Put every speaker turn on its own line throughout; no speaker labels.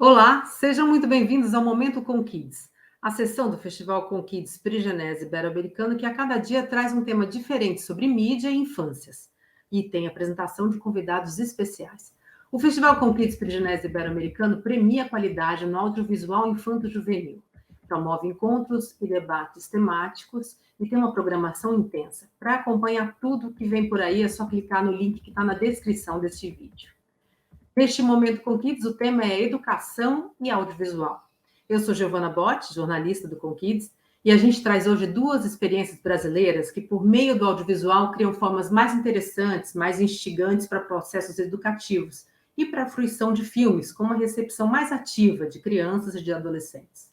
Olá, sejam muito bem-vindos ao Momento com Kids, a sessão do Festival com Kids Prigenese Ibero-Americano que a cada dia traz um tema diferente sobre mídia e infâncias e tem apresentação de convidados especiais. O Festival com Kids Prigenese Ibero-Americano premia a qualidade no audiovisual infanto-juvenil, promove encontros e debates temáticos e tem uma programação intensa. Para acompanhar tudo que vem por aí, é só clicar no link que está na descrição deste vídeo. Neste Momento com Kids, o tema é educação e audiovisual. Eu sou Giovana Botti, jornalista do Com Kids, e a gente traz hoje duas experiências brasileiras que, por meio do audiovisual, criam formas mais interessantes, mais instigantes para processos educativos e para a fruição de filmes, com uma recepção mais ativa de crianças e de adolescentes.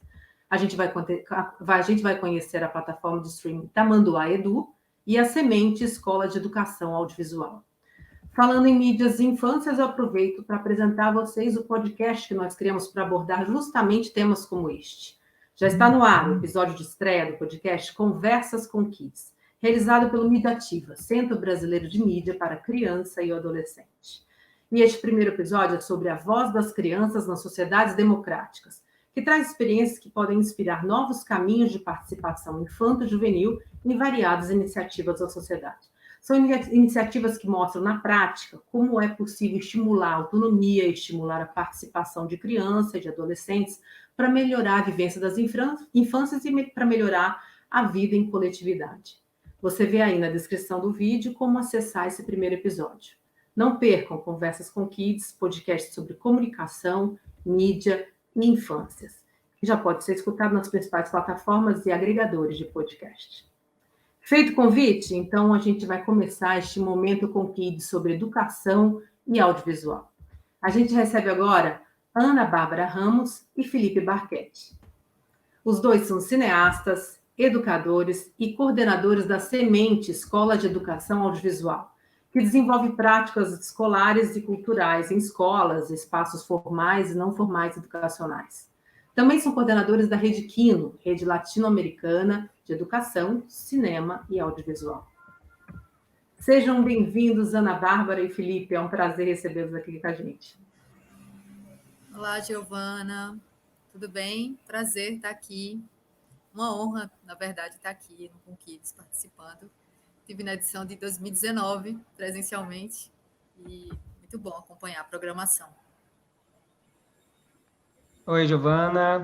A gente vai conhecer a plataforma de streaming Tamanduá Edu e a Semente Escola de Educação Audiovisual. Falando em mídias e infâncias, eu aproveito para apresentar a vocês o podcast que nós criamos para abordar justamente temas como este. Já está no ar o episódio de estreia do podcast Conversas com Kids, realizado pelo Mídiativa, Centro Brasileiro de Mídia para Criança e Adolescente. E este primeiro episódio é sobre a voz das crianças nas sociedades democráticas, que traz experiências que podem inspirar novos caminhos de participação infanto-juvenil em variadas iniciativas da sociedade. São iniciativas que mostram na prática como é possível estimular a autonomia, estimular a participação de crianças e de adolescentes para melhorar a vivência das infâncias e para melhorar a vida em coletividade. Você vê aí na descrição do vídeo como acessar esse primeiro episódio. Não percam Conversas com Kids, podcast sobre comunicação, mídia e infâncias, que já pode ser escutado nas principais plataformas e agregadores de podcast. Feito o convite, então a gente vai começar este Momento com Kids sobre educação e audiovisual. A gente recebe agora Ana Bárbara Ramos e Felipe Barchetti. Os dois são cineastas, educadores e coordenadores da Semente Escola de Educação Audiovisual, que desenvolve práticas escolares e culturais em escolas, espaços formais e não formais educacionais. Também são coordenadores da Rede Kino, Rede Latino-Americana de Educação, Cinema e Audiovisual. Sejam bem-vindos, Ana Bárbara e Felipe. É um prazer recebê-los aqui com a gente.
Olá, Giovana. Tudo bem? Prazer estar aqui. Uma honra, na verdade, estar aqui no Com Kids participando. Estive na edição de 2019, presencialmente, e muito bom acompanhar a programação.
Oi, Giovana.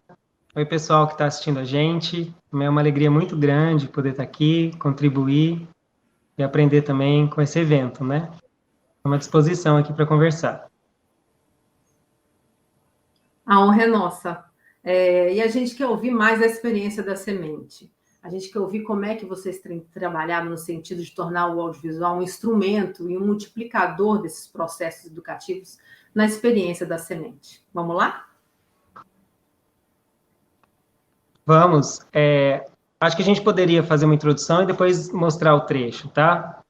Oi, pessoal que está assistindo a gente. É uma alegria muito grande poder estar aqui, contribuir e aprender também com esse evento, né? É uma disposição aqui para conversar.
A honra é nossa. E a gente quer ouvir mais a experiência da Semente. A gente quer ouvir como é que vocês têm trabalhado no sentido de tornar o audiovisual um instrumento e um multiplicador desses processos educativos na experiência da Semente. Vamos lá?
Vamos. Acho que a gente poderia fazer uma introdução e depois mostrar o trecho, tá?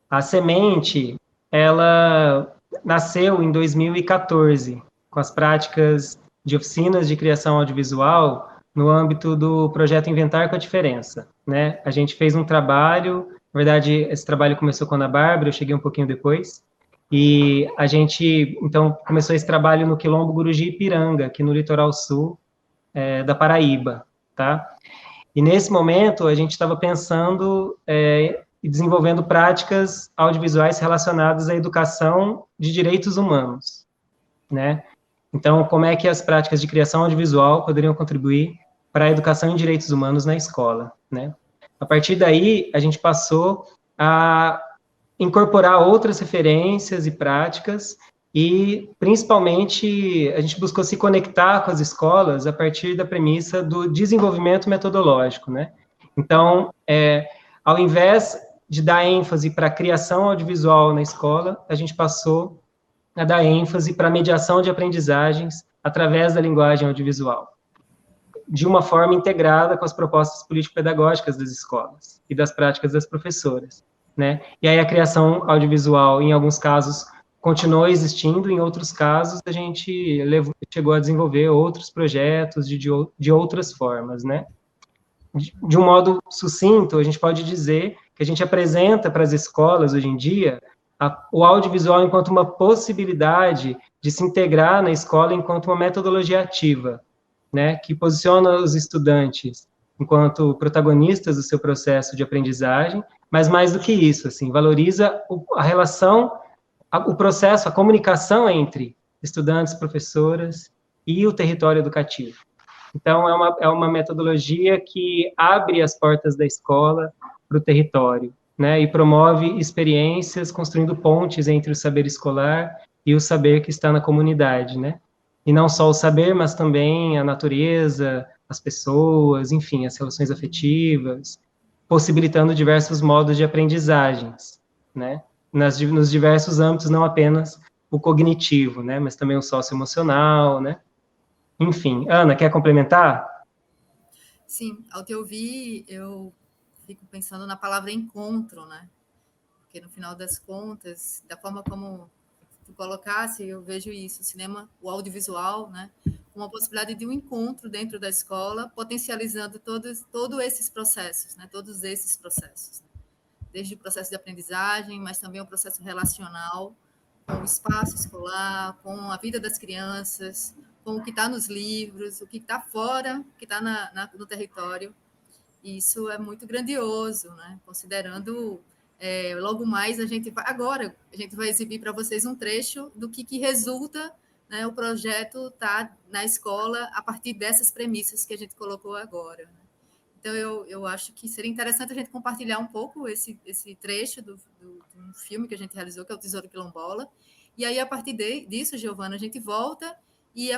A Semente, ela nasceu em 2014, com as práticas de oficinas de criação audiovisual no âmbito do projeto Inventar com a Diferença, né? A gente fez um trabalho, na verdade, esse trabalho começou com a Ana Bárbara, eu cheguei um pouquinho depois, e a gente, então, começou esse trabalho no Quilombo Guruji-Ipiranga, aqui no litoral sul da Paraíba, tá? E nesse momento, a gente estava pensando e desenvolvendo práticas audiovisuais relacionadas à educação de direitos humanos, né? Então, como é que as práticas de criação audiovisual poderiam contribuir para a educação em direitos humanos na escola, né? A partir daí, a gente passou a incorporar outras referências e práticas e, principalmente, a gente buscou se conectar com as escolas a partir da premissa do desenvolvimento metodológico, né? Então, ao invés de dar ênfase para a criação audiovisual na escola, a gente passou a dar ênfase para a mediação de aprendizagens através da linguagem audiovisual, de uma forma integrada com as propostas político-pedagógicas das escolas e das práticas das professoras, né? E aí a criação audiovisual, em alguns casos, continuou existindo, em outros casos, a gente chegou a desenvolver outros projetos de outras formas, né? De um modo sucinto, a gente pode dizer que a gente apresenta para as escolas, hoje em dia, o audiovisual enquanto uma possibilidade de se integrar na escola enquanto uma metodologia ativa, né, que posiciona os estudantes enquanto protagonistas do seu processo de aprendizagem, mas mais do que isso, assim, valoriza a relação, o processo, a comunicação entre estudantes, professoras e o território educativo. Então, é uma metodologia que abre as portas da escola para o território, né, e promove experiências, construindo pontes entre o saber escolar e o saber que está na comunidade, né? E não só o saber, mas também a natureza, as pessoas, enfim, as relações afetivas, possibilitando diversos modos de aprendizagens, né? Nos diversos âmbitos, não apenas o cognitivo, né? Mas também o socioemocional, né? Enfim, Ana, quer complementar?
Sim, ao te ouvir, eu fico pensando na palavra encontro, né? Porque no final das contas, da forma como tu colocasse, eu vejo isso, o cinema, o audiovisual, né? Uma possibilidade de um encontro dentro da escola, potencializando todos esses processos, né? Todos esses processos. Desde o processo de aprendizagem, mas também o processo relacional, com o espaço escolar, com a vida das crianças, com o que está nos livros, o que está fora, o que está no território. E isso é muito grandioso, né? Considerando, logo mais, a gente vai exibir para vocês um trecho do que resulta, né, o projeto tá na escola a partir dessas premissas que a gente colocou agora, né? Então, eu acho que seria interessante a gente compartilhar um pouco esse trecho do um filme que a gente realizou, que é o Tesouro Quilombola. E aí, a partir disso, Giovana, a gente volta e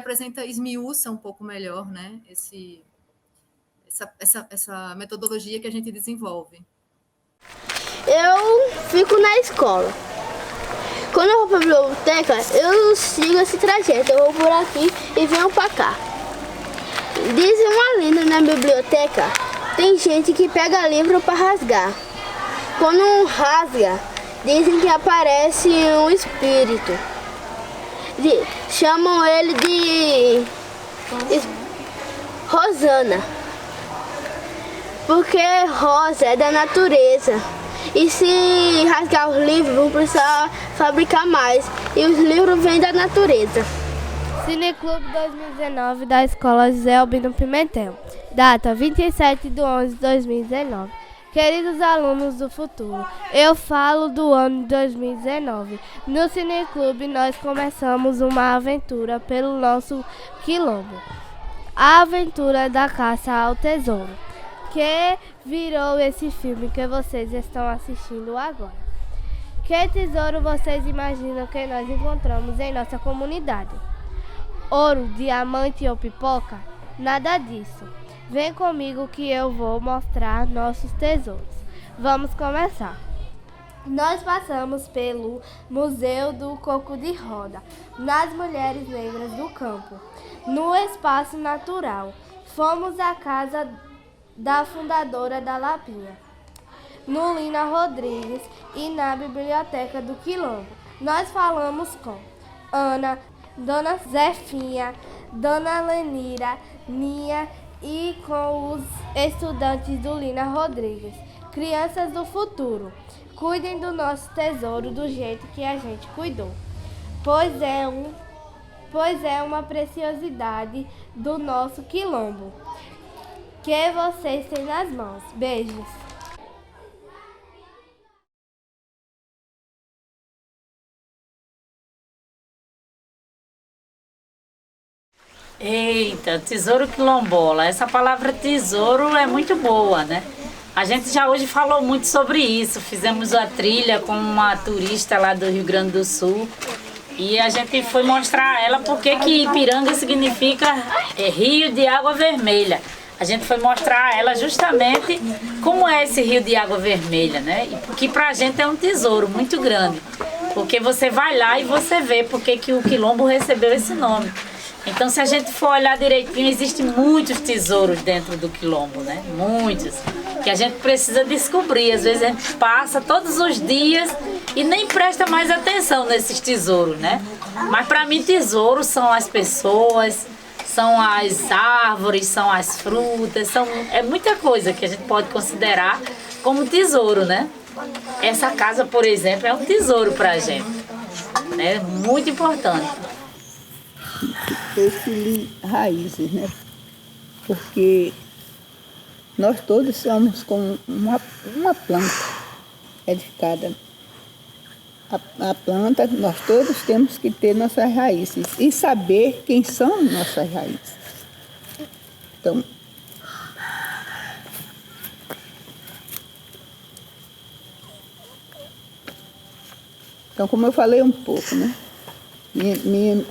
esmiuça um pouco melhor, né, essa metodologia que a gente desenvolve.
Eu fico na escola. Quando eu vou para a biblioteca, eu sigo esse trajeto. Eu vou por aqui e venho para cá. Diz uma lenda na biblioteca, tem gente que pega livro para rasgar. Quando rasga, dizem que aparece um espírito. Chamam ele de Rosana. Porque rosa é da natureza. E se rasgar os livros, vão precisar fabricar mais. E os livros vêm da natureza.
Cineclube 2019 da Escola José Albino Pimentel. Data 27/11/2019. Queridos alunos do futuro, eu falo do ano de 2019. No Cineclube nós começamos uma aventura pelo nosso quilombo. A aventura da caça ao tesouro, que virou esse filme que vocês estão assistindo agora. Que tesouro vocês imaginam que nós encontramos em nossa comunidade? Ouro, diamante ou pipoca? Nada disso. Vem comigo que eu vou mostrar nossos tesouros. Vamos começar. Nós passamos pelo Museu do Coco de Roda, nas Mulheres Negras do Campo, no Espaço Natural. Fomos à casa da fundadora da Lapinha, no Lina Rodrigues e na Biblioteca do Quilombo. Nós falamos com Ana, Dona Zefinha, Dona Lenira, Nia e com os estudantes do Lina Rodrigues. Crianças do futuro, cuidem do nosso tesouro do jeito que a gente cuidou, pois é uma preciosidade do nosso quilombo que vocês têm nas mãos. Beijos.
Eita, tesouro quilombola. Essa palavra tesouro é muito boa, né? A gente já hoje falou muito sobre isso. Fizemos a trilha com uma turista lá do Rio Grande do Sul. E a gente foi mostrar a ela porque que Ipiranga significa rio de água vermelha. a gente foi mostrar a ela justamente como é esse rio de água vermelha, né? E que pra gente é um tesouro muito grande. Porque você vai lá e você vê porque que o Quilombo recebeu esse nome. Então, se a gente for olhar direitinho, existem muitos tesouros dentro do Quilombo, né? Muitos. Que a gente precisa descobrir. Às vezes a gente passa todos os dias e nem presta mais atenção nesses tesouros, né? Mas para mim, tesouros são as pessoas, são as árvores, são as frutas, é muita coisa que a gente pode considerar como tesouro, né? Essa casa, por exemplo, é um tesouro para a gente, né? Muito importante.
Eu escolhi raízes, né? Porque nós todos somos como uma planta edificada. A planta, nós todos temos que ter nossas raízes e saber quem são nossas raízes. Então, como eu falei um pouco, né? Minhas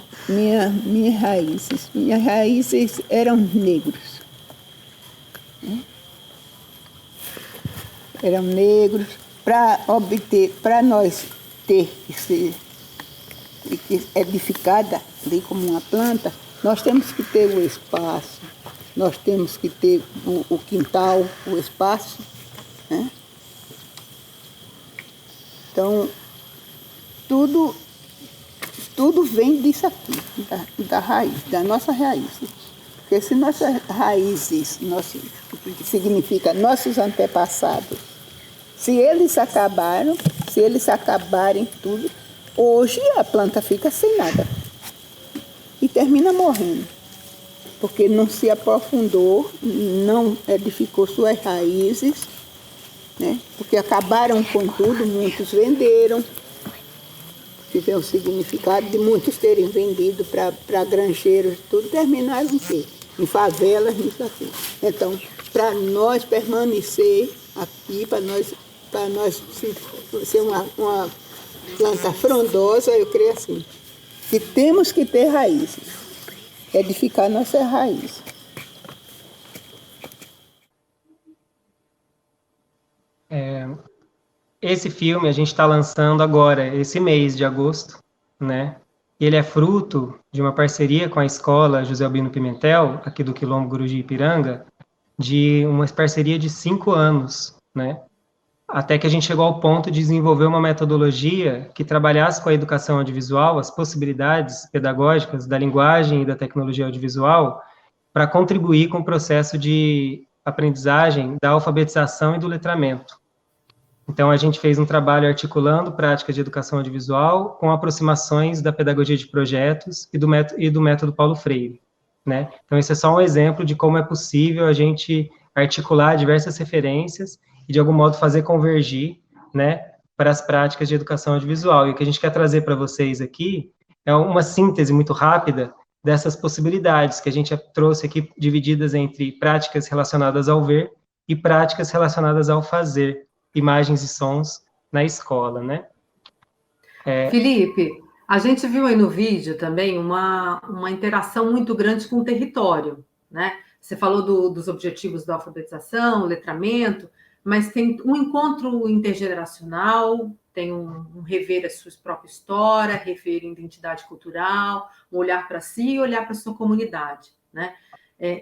raízes eram negros. Né? Eram negros para nós ter que ser edificada ali como uma planta, nós temos que ter o espaço, nós temos que ter o quintal, o espaço, né? Então, tudo vem disso aqui, da raiz, da nossa raiz. Porque se nossas raízes, o que significa nossos antepassados, se eles acabarem tudo, hoje a planta fica sem nada e termina morrendo, porque não se aprofundou, não edificou suas raízes, né? Porque acabaram com tudo, muitos venderam, tive o significado de muitos terem vendido para granjeiros, tudo terminaram em quê? Em favelas, nisso aqui. Então, para nós permanecer aqui, para nós ser uma planta frondosa, eu creio assim, que temos que ter raízes, edificar nossas raízes.
Esse filme a gente está lançando agora, esse mês de agosto, né? E ele é fruto de uma parceria com a escola José Albino Pimentel, aqui do Quilombo Guruji Ipiranga, de uma parceria de 5 anos, né? Até que a gente chegou ao ponto de desenvolver uma metodologia que trabalhasse com a educação audiovisual, as possibilidades pedagógicas da linguagem e da tecnologia audiovisual, para contribuir com o processo de aprendizagem, da alfabetização e do letramento. Então, a gente fez um trabalho articulando práticas de educação audiovisual com aproximações da pedagogia de projetos e do método Paulo Freire, né? Então, esse é só um exemplo de como é possível a gente articular diversas referências e, de algum modo, fazer convergir, né, para as práticas de educação audiovisual. E o que a gente quer trazer para vocês aqui é uma síntese muito rápida dessas possibilidades que a gente trouxe aqui, divididas entre práticas relacionadas ao ver e práticas relacionadas ao fazer, imagens e sons na escola, né?
Felipe, a gente viu aí no vídeo também uma interação muito grande com o território, né? Você falou dos objetivos da alfabetização, letramento, mas tem um encontro intergeracional, tem um rever a sua própria história, rever a identidade cultural, um olhar para si e olhar para a sua comunidade, né?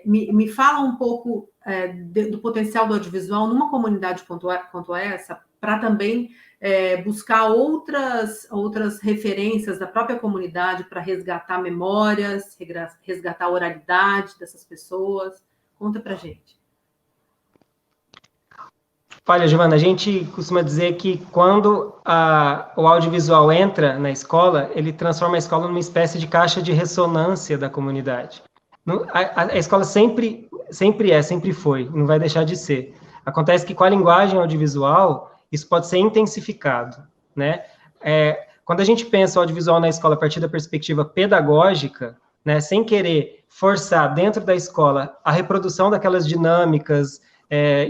Me fala um pouco do potencial do audiovisual numa comunidade quanto essa, para também buscar outras referências da própria comunidade para resgatar memórias, resgatar a oralidade dessas pessoas. Conta para a gente.
Olha, Giovana, a gente costuma dizer que quando o audiovisual entra na escola, ele transforma a escola numa espécie de caixa de ressonância da comunidade. A escola sempre foi, não vai deixar de ser. Acontece que com a linguagem audiovisual, isso pode ser intensificado, né? Quando a gente pensa o audiovisual na escola a partir da perspectiva pedagógica, né, sem querer forçar dentro da escola a reprodução daquelas dinâmicas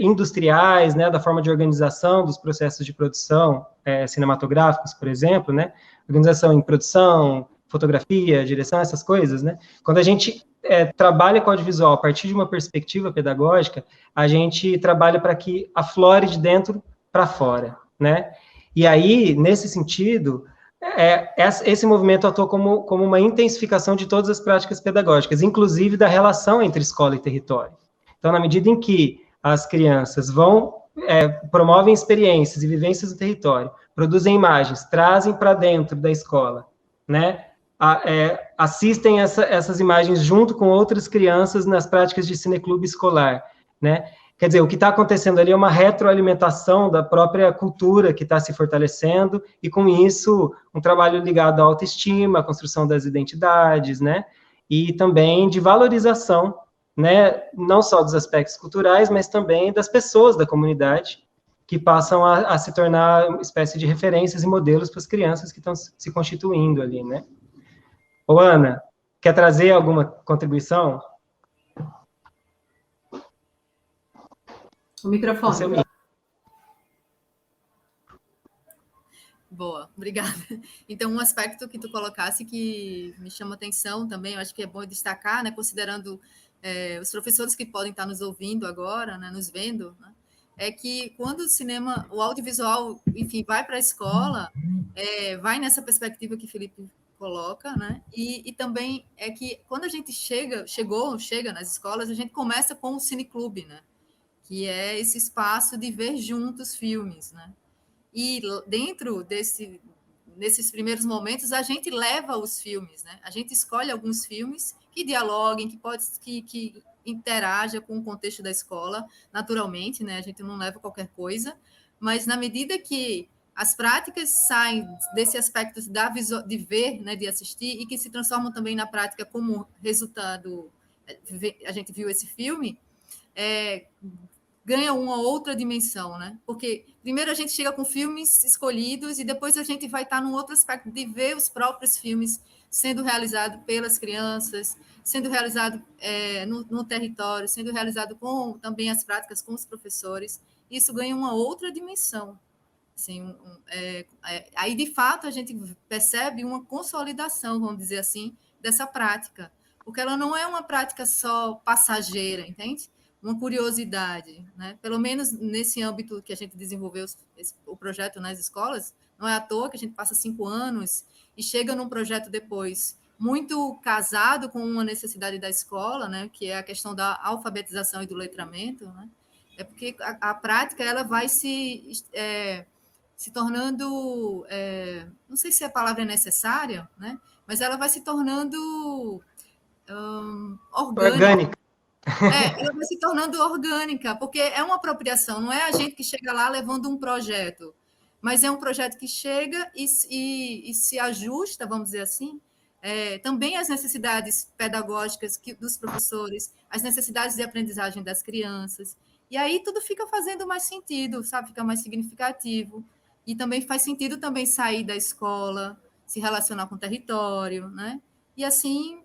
industriais, né, da forma de organização dos processos de produção cinematográficos, por exemplo, né, organização em produção, fotografia, direção, essas coisas, né, quando a gente trabalha com audiovisual a partir de uma perspectiva pedagógica, a gente trabalha para que aflore de dentro para fora, né? E aí, nesse sentido, esse movimento atua como uma intensificação de todas as práticas pedagógicas, inclusive da relação entre escola e território. Então, na medida em que as crianças promovem experiências e vivências no território, produzem imagens, trazem para dentro da escola, né? Assistem essas imagens junto com outras crianças nas práticas de cineclube escolar, né? Quer dizer, o que está acontecendo ali é uma retroalimentação da própria cultura que está se fortalecendo, e com isso, um trabalho ligado à autoestima, à construção das identidades, né? E também de valorização, né? Não só dos aspectos culturais, mas também das pessoas da comunidade, que passam a se tornar uma espécie de referências e modelos para as crianças que estão se constituindo ali, né? Ô, Ana, quer trazer alguma contribuição?
O microfone.
Boa, obrigada. Então, um aspecto que tu colocasse que me chama atenção também, eu acho que é bom destacar, né, considerando os professores que podem estar nos ouvindo agora, né, nos vendo, né, é que quando o cinema, o audiovisual, enfim, vai para a escola, vai nessa perspectiva que Felipe coloca, né? E também é que quando a gente chega nas escolas, a gente começa com o cineclube, né? Que é esse espaço de ver juntos filmes, né? E dentro nesses primeiros momentos, a gente leva os filmes, né? A gente escolhe alguns filmes que dialoguem, que interaja com o contexto da escola, naturalmente, né? A gente não leva qualquer coisa, mas na medida que as práticas saem desse aspecto de ver, né, de assistir, e que se transformam também na prática como resultado, a gente viu esse filme, ganha uma outra dimensão, né? Porque primeiro a gente chega com filmes escolhidos e depois a gente vai estar num outro aspecto de ver os próprios filmes sendo realizados pelas crianças, sendo realizado no território, sendo realizado com também as práticas com os professores. Isso ganha uma outra dimensão. Assim, aí, de fato, a gente percebe uma consolidação, vamos dizer assim, dessa prática, porque ela não é uma prática só passageira, entende? Uma curiosidade, né? Pelo menos nesse âmbito que a gente desenvolveu o projeto nas escolas, não é à toa que a gente passa 5 anos e chega num projeto depois muito casado com uma necessidade da escola, né? Que é a questão da alfabetização e do letramento, né? É porque a prática ela vai se tornando, não sei se a palavra é necessária, né? Mas ela vai se tornando orgânica. Ela vai se tornando orgânica, porque é uma apropriação, não é a gente que chega lá levando um projeto, mas é um projeto que chega e se ajusta, vamos dizer assim, também às necessidades pedagógicas dos professores, às necessidades de aprendizagem das crianças, e aí tudo fica fazendo mais sentido, sabe? Fica mais significativo. E também faz sentido também sair da escola, se relacionar com o território, né? E assim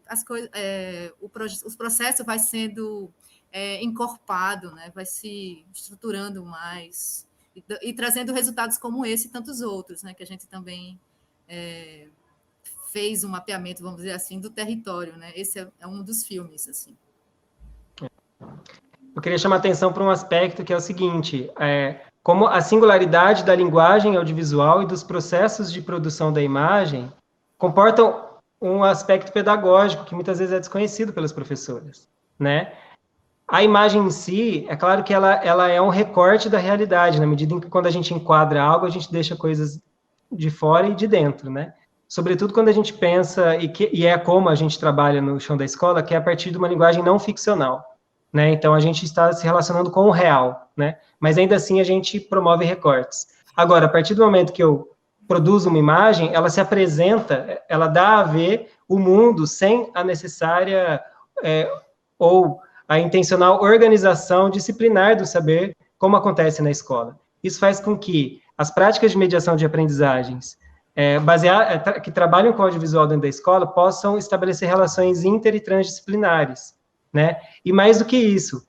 os processos vai sendo encorpado, né? Vai se estruturando mais e trazendo resultados como esse e tantos outros, né? Que a gente também fez um mapeamento, vamos dizer assim, do território, né? Esse é um dos filmes, assim.
Eu queria chamar a atenção para um aspecto que é o seguinte: como a singularidade da linguagem audiovisual e dos processos de produção da imagem comportam um aspecto pedagógico que muitas vezes é desconhecido pelas professoras, né? A imagem em si, é claro que ela é um recorte da realidade, na medida em que quando a gente enquadra algo, a gente deixa coisas de fora e de dentro, né? Sobretudo quando a gente pensa, e é como a gente trabalha no chão da escola, que é a partir de uma linguagem não ficcional, né? Então, a gente está se relacionando com o real, né? Mas, ainda assim, a gente promove recortes. Agora, a partir do momento que eu produzo uma imagem, ela se apresenta, ela dá a ver o mundo sem a necessária ou a intencional organização disciplinar do saber, como acontece na escola. Isso faz com que as práticas de mediação de aprendizagens que trabalham com audiovisual dentro da escola possam estabelecer relações inter e transdisciplinares, né? E mais do que isso,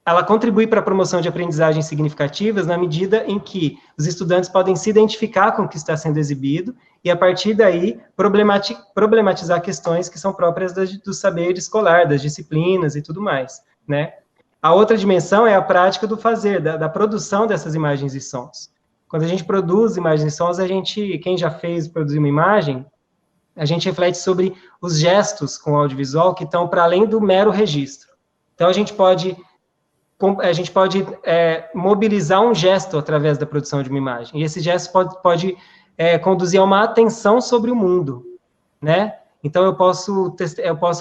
ela contribui para a promoção de aprendizagens significativas na medida em que os estudantes podem se identificar com o que está sendo exibido e, a partir daí, problematizar questões que são próprias do saber escolar, das disciplinas e tudo mais, né? A outra dimensão é a prática do fazer, da produção dessas imagens e sons. Quando a gente produz imagens e sons, quem já produzir uma imagem, a gente reflete sobre os gestos com o audiovisual que estão para além do mero registro. Então, a gente pode mobilizar um gesto através da produção de uma imagem, e esse gesto pode conduzir a uma atenção sobre o mundo, né? Então, eu posso,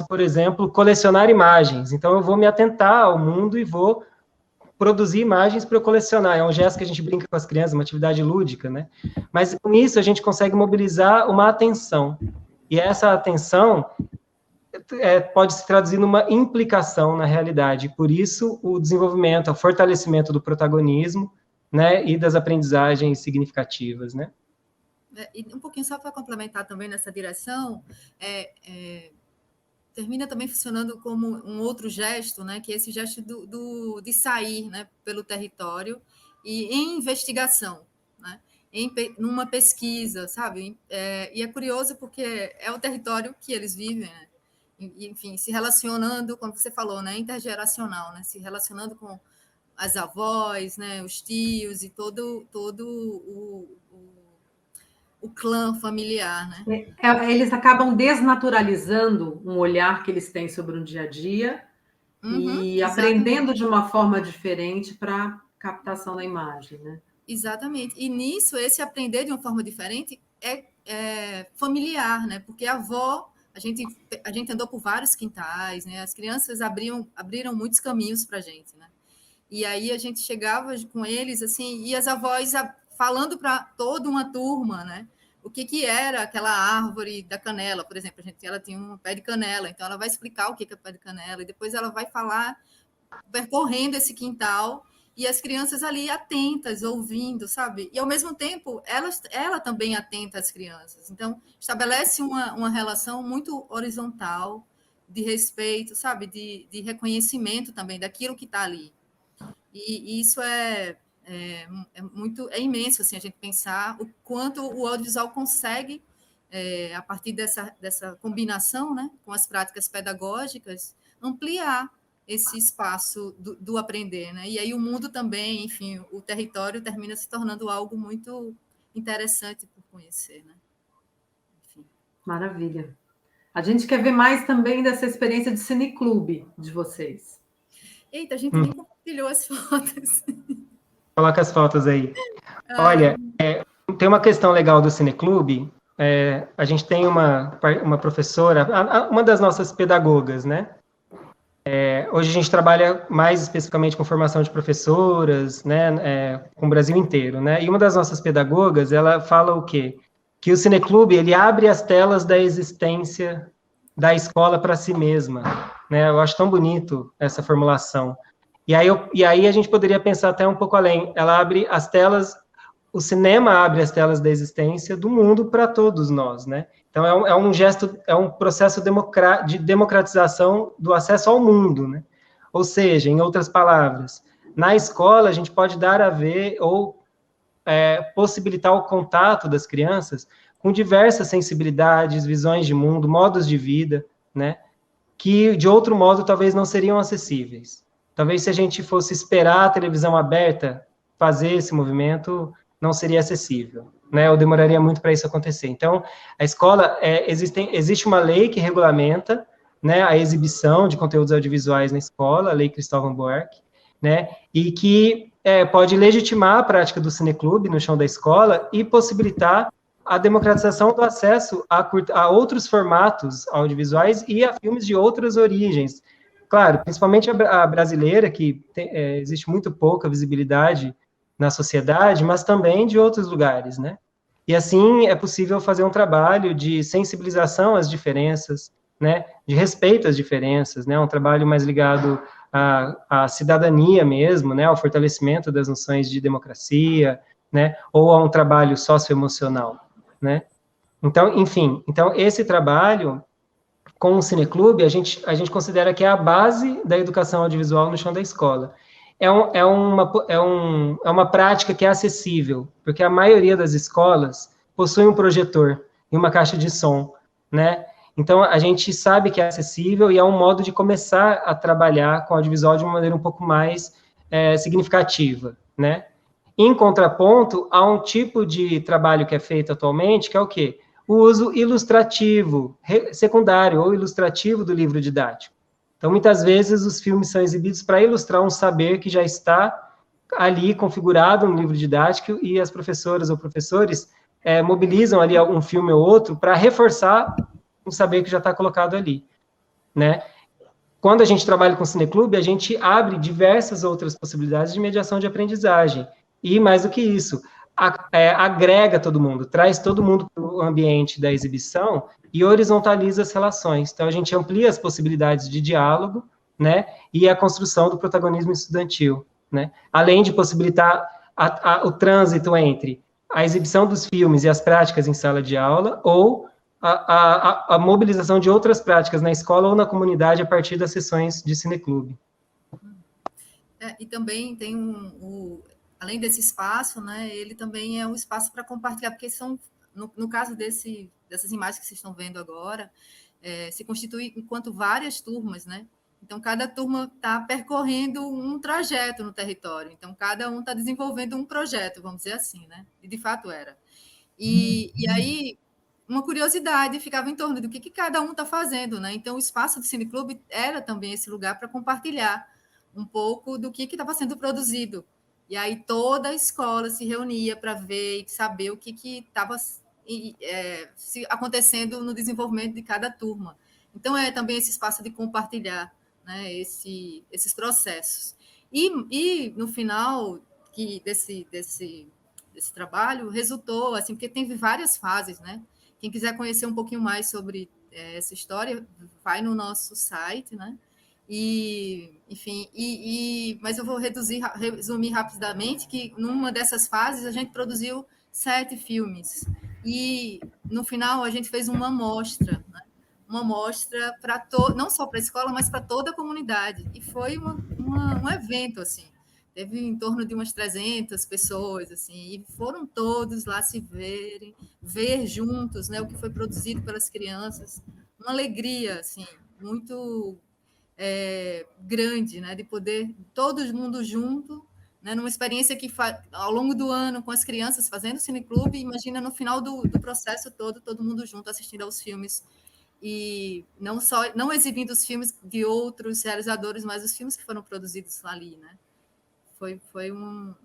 por exemplo, colecionar imagens. Então, eu vou me atentar ao mundo e vou produzir imagens para eu colecionar. É um gesto que a gente brinca com as crianças, uma atividade lúdica, né? Mas, com isso, a gente consegue mobilizar uma atenção. E essa atenção pode se traduzir numa implicação na realidade. Por isso, o desenvolvimento, o fortalecimento do protagonismo, né? E das aprendizagens significativas, né?
E um pouquinho só para complementar também nessa direção, termina também funcionando como um outro gesto, né, que é esse gesto de sair, né, pelo território e em investigação, né, numa pesquisa, sabe? E é curioso porque é o território que eles vivem, né? E, enfim, se relacionando, como você falou, né, intergeracional, né, se relacionando com as avós, né, os tios e todo o clã familiar, né?
Eles acabam desnaturalizando um olhar que eles têm sobre um dia a dia e
exatamente.
aprendendo de uma forma diferente para captação da imagem, né?
Exatamente. E nisso, esse aprender de uma forma diferente é familiar, né? Porque a avó, a gente andou por vários quintais, né? As crianças abriram muitos caminhos para a gente, né? E aí a gente chegava com eles, assim, e as avós falando para toda uma turma, né? O que era aquela árvore da canela, por exemplo, ela tinha um pé de canela, então ela vai explicar o que é pé de canela, e depois ela vai falar, percorrendo esse quintal, e as crianças ali atentas, ouvindo, sabe? E, ao mesmo tempo, ela também atenta às crianças. Então, estabelece uma relação muito horizontal, de respeito, sabe? De reconhecimento também daquilo que está ali. E isso é imenso, assim, a gente pensar o quanto o audiovisual consegue, a partir dessa combinação, né, com as práticas pedagógicas, ampliar esse espaço do aprender, né? E aí o mundo também, enfim, o território termina se tornando algo muito interessante por conhecer, né? Enfim.
Maravilha. A gente quer ver mais também dessa experiência de cineclube de vocês.
Eita, a gente nem compartilhou as fotos.
Coloca as fotos aí. Olha, tem uma questão legal do cineclube. A gente tem uma professora, uma das nossas pedagogas, né? Hoje a gente trabalha mais especificamente com formação de professoras, né, com o Brasil inteiro, né? E uma das nossas pedagogas, ela fala o quê? Que o cineclube, ele abre as telas da existência da escola para si mesma, né? Eu acho tão bonito essa formulação. E aí a gente poderia pensar até um pouco além. Ela abre as telas, o cinema abre as telas da existência do mundo para todos nós, né? Então, é um gesto, é um processo de democratização do acesso ao mundo, né? Ou seja, em outras palavras, na escola a gente pode dar a ver ou possibilitar o contato das crianças com diversas sensibilidades, visões de mundo, modos de vida, né? Que, de outro modo, talvez não seriam acessíveis. Talvez se a gente fosse esperar a televisão aberta fazer esse movimento, não seria acessível, né? Ou demoraria muito para isso acontecer. Então, a escola, existe uma lei que regulamenta, né, a exibição de conteúdos audiovisuais na escola, a Lei Cristóvão Buarque, né, e que pode legitimar a prática do cineclube no chão da escola e possibilitar a democratização do acesso a outros formatos audiovisuais e a filmes de outras origens. Claro, principalmente a brasileira, que existe muito pouca visibilidade na sociedade, mas também de outros lugares, né? E assim é possível fazer um trabalho de sensibilização às diferenças, né? De respeito às diferenças, né? Um trabalho mais ligado à cidadania mesmo, né? Ao fortalecimento das noções de democracia, né? Ou a um trabalho socioemocional, né? Então, enfim, esse trabalho com o cineclube, a gente considera que é a base da educação audiovisual no chão da escola. é uma prática que é acessível, porque a maioria das escolas possui um projetor e uma caixa de som, né? Então, a gente sabe que é acessível e é um modo de começar a trabalhar com audiovisual de uma maneira um pouco mais significativa, né? Em contraponto, há um tipo de trabalho que é feito atualmente, que é o quê? O uso ilustrativo, secundário ou ilustrativo do livro didático. Então, muitas vezes, os filmes são exibidos para ilustrar um saber que já está ali configurado no livro didático e as professoras ou professores mobilizam ali algum filme ou outro para reforçar um saber que já está colocado ali, né? Quando a gente trabalha com o Cineclube, a gente abre diversas outras possibilidades de mediação de aprendizagem. E, mais do que isso, agrega todo mundo, traz todo mundo para o ambiente da exibição e horizontaliza as relações. Então, a gente amplia as possibilidades de diálogo, né, e a construção do protagonismo estudantil, né, além de possibilitar o trânsito entre a exibição dos filmes e as práticas em sala de aula, ou a mobilização de outras práticas na escola ou na comunidade a partir das sessões de cineclube.
E também tem além desse espaço, né, ele também é um espaço para compartilhar, porque são, no caso dessas imagens que vocês estão vendo agora, se constitui enquanto várias turmas, né? Então, cada turma está percorrendo um trajeto no território. Então, cada um está desenvolvendo um projeto, vamos dizer assim, né? E, de fato, era. E aí, uma curiosidade ficava em torno do que cada um está fazendo, né? Então, o espaço do Cineclube era também esse lugar para compartilhar um pouco do que estava sendo produzido. E aí, toda a escola se reunia para ver e saber o que estava acontecendo no desenvolvimento de cada turma. Então, é também esse espaço de compartilhar, né, esses processos. E no final desse trabalho, resultou, assim, porque teve várias fases, né? Quem quiser conhecer um pouquinho mais sobre essa história, vai no nosso site, né? Enfim, mas eu vou resumir rapidamente que numa dessas fases a gente produziu 7 filmes. E no final a gente fez uma amostra, né? Uma mostra para não só para a escola, mas para toda a comunidade. E foi um evento, assim. Teve em torno de umas 300 pessoas, assim, e foram todos lá se ver juntos, né, o que foi produzido pelas crianças. Uma alegria, assim, muito grande, né, de poder todo mundo junto, né, numa experiência que ao longo do ano com as crianças fazendo cineclube, imagina no final do processo todo mundo junto assistindo aos filmes. E não exibindo os filmes de outros realizadores, mas os filmes que foram produzidos ali, né? Foi uma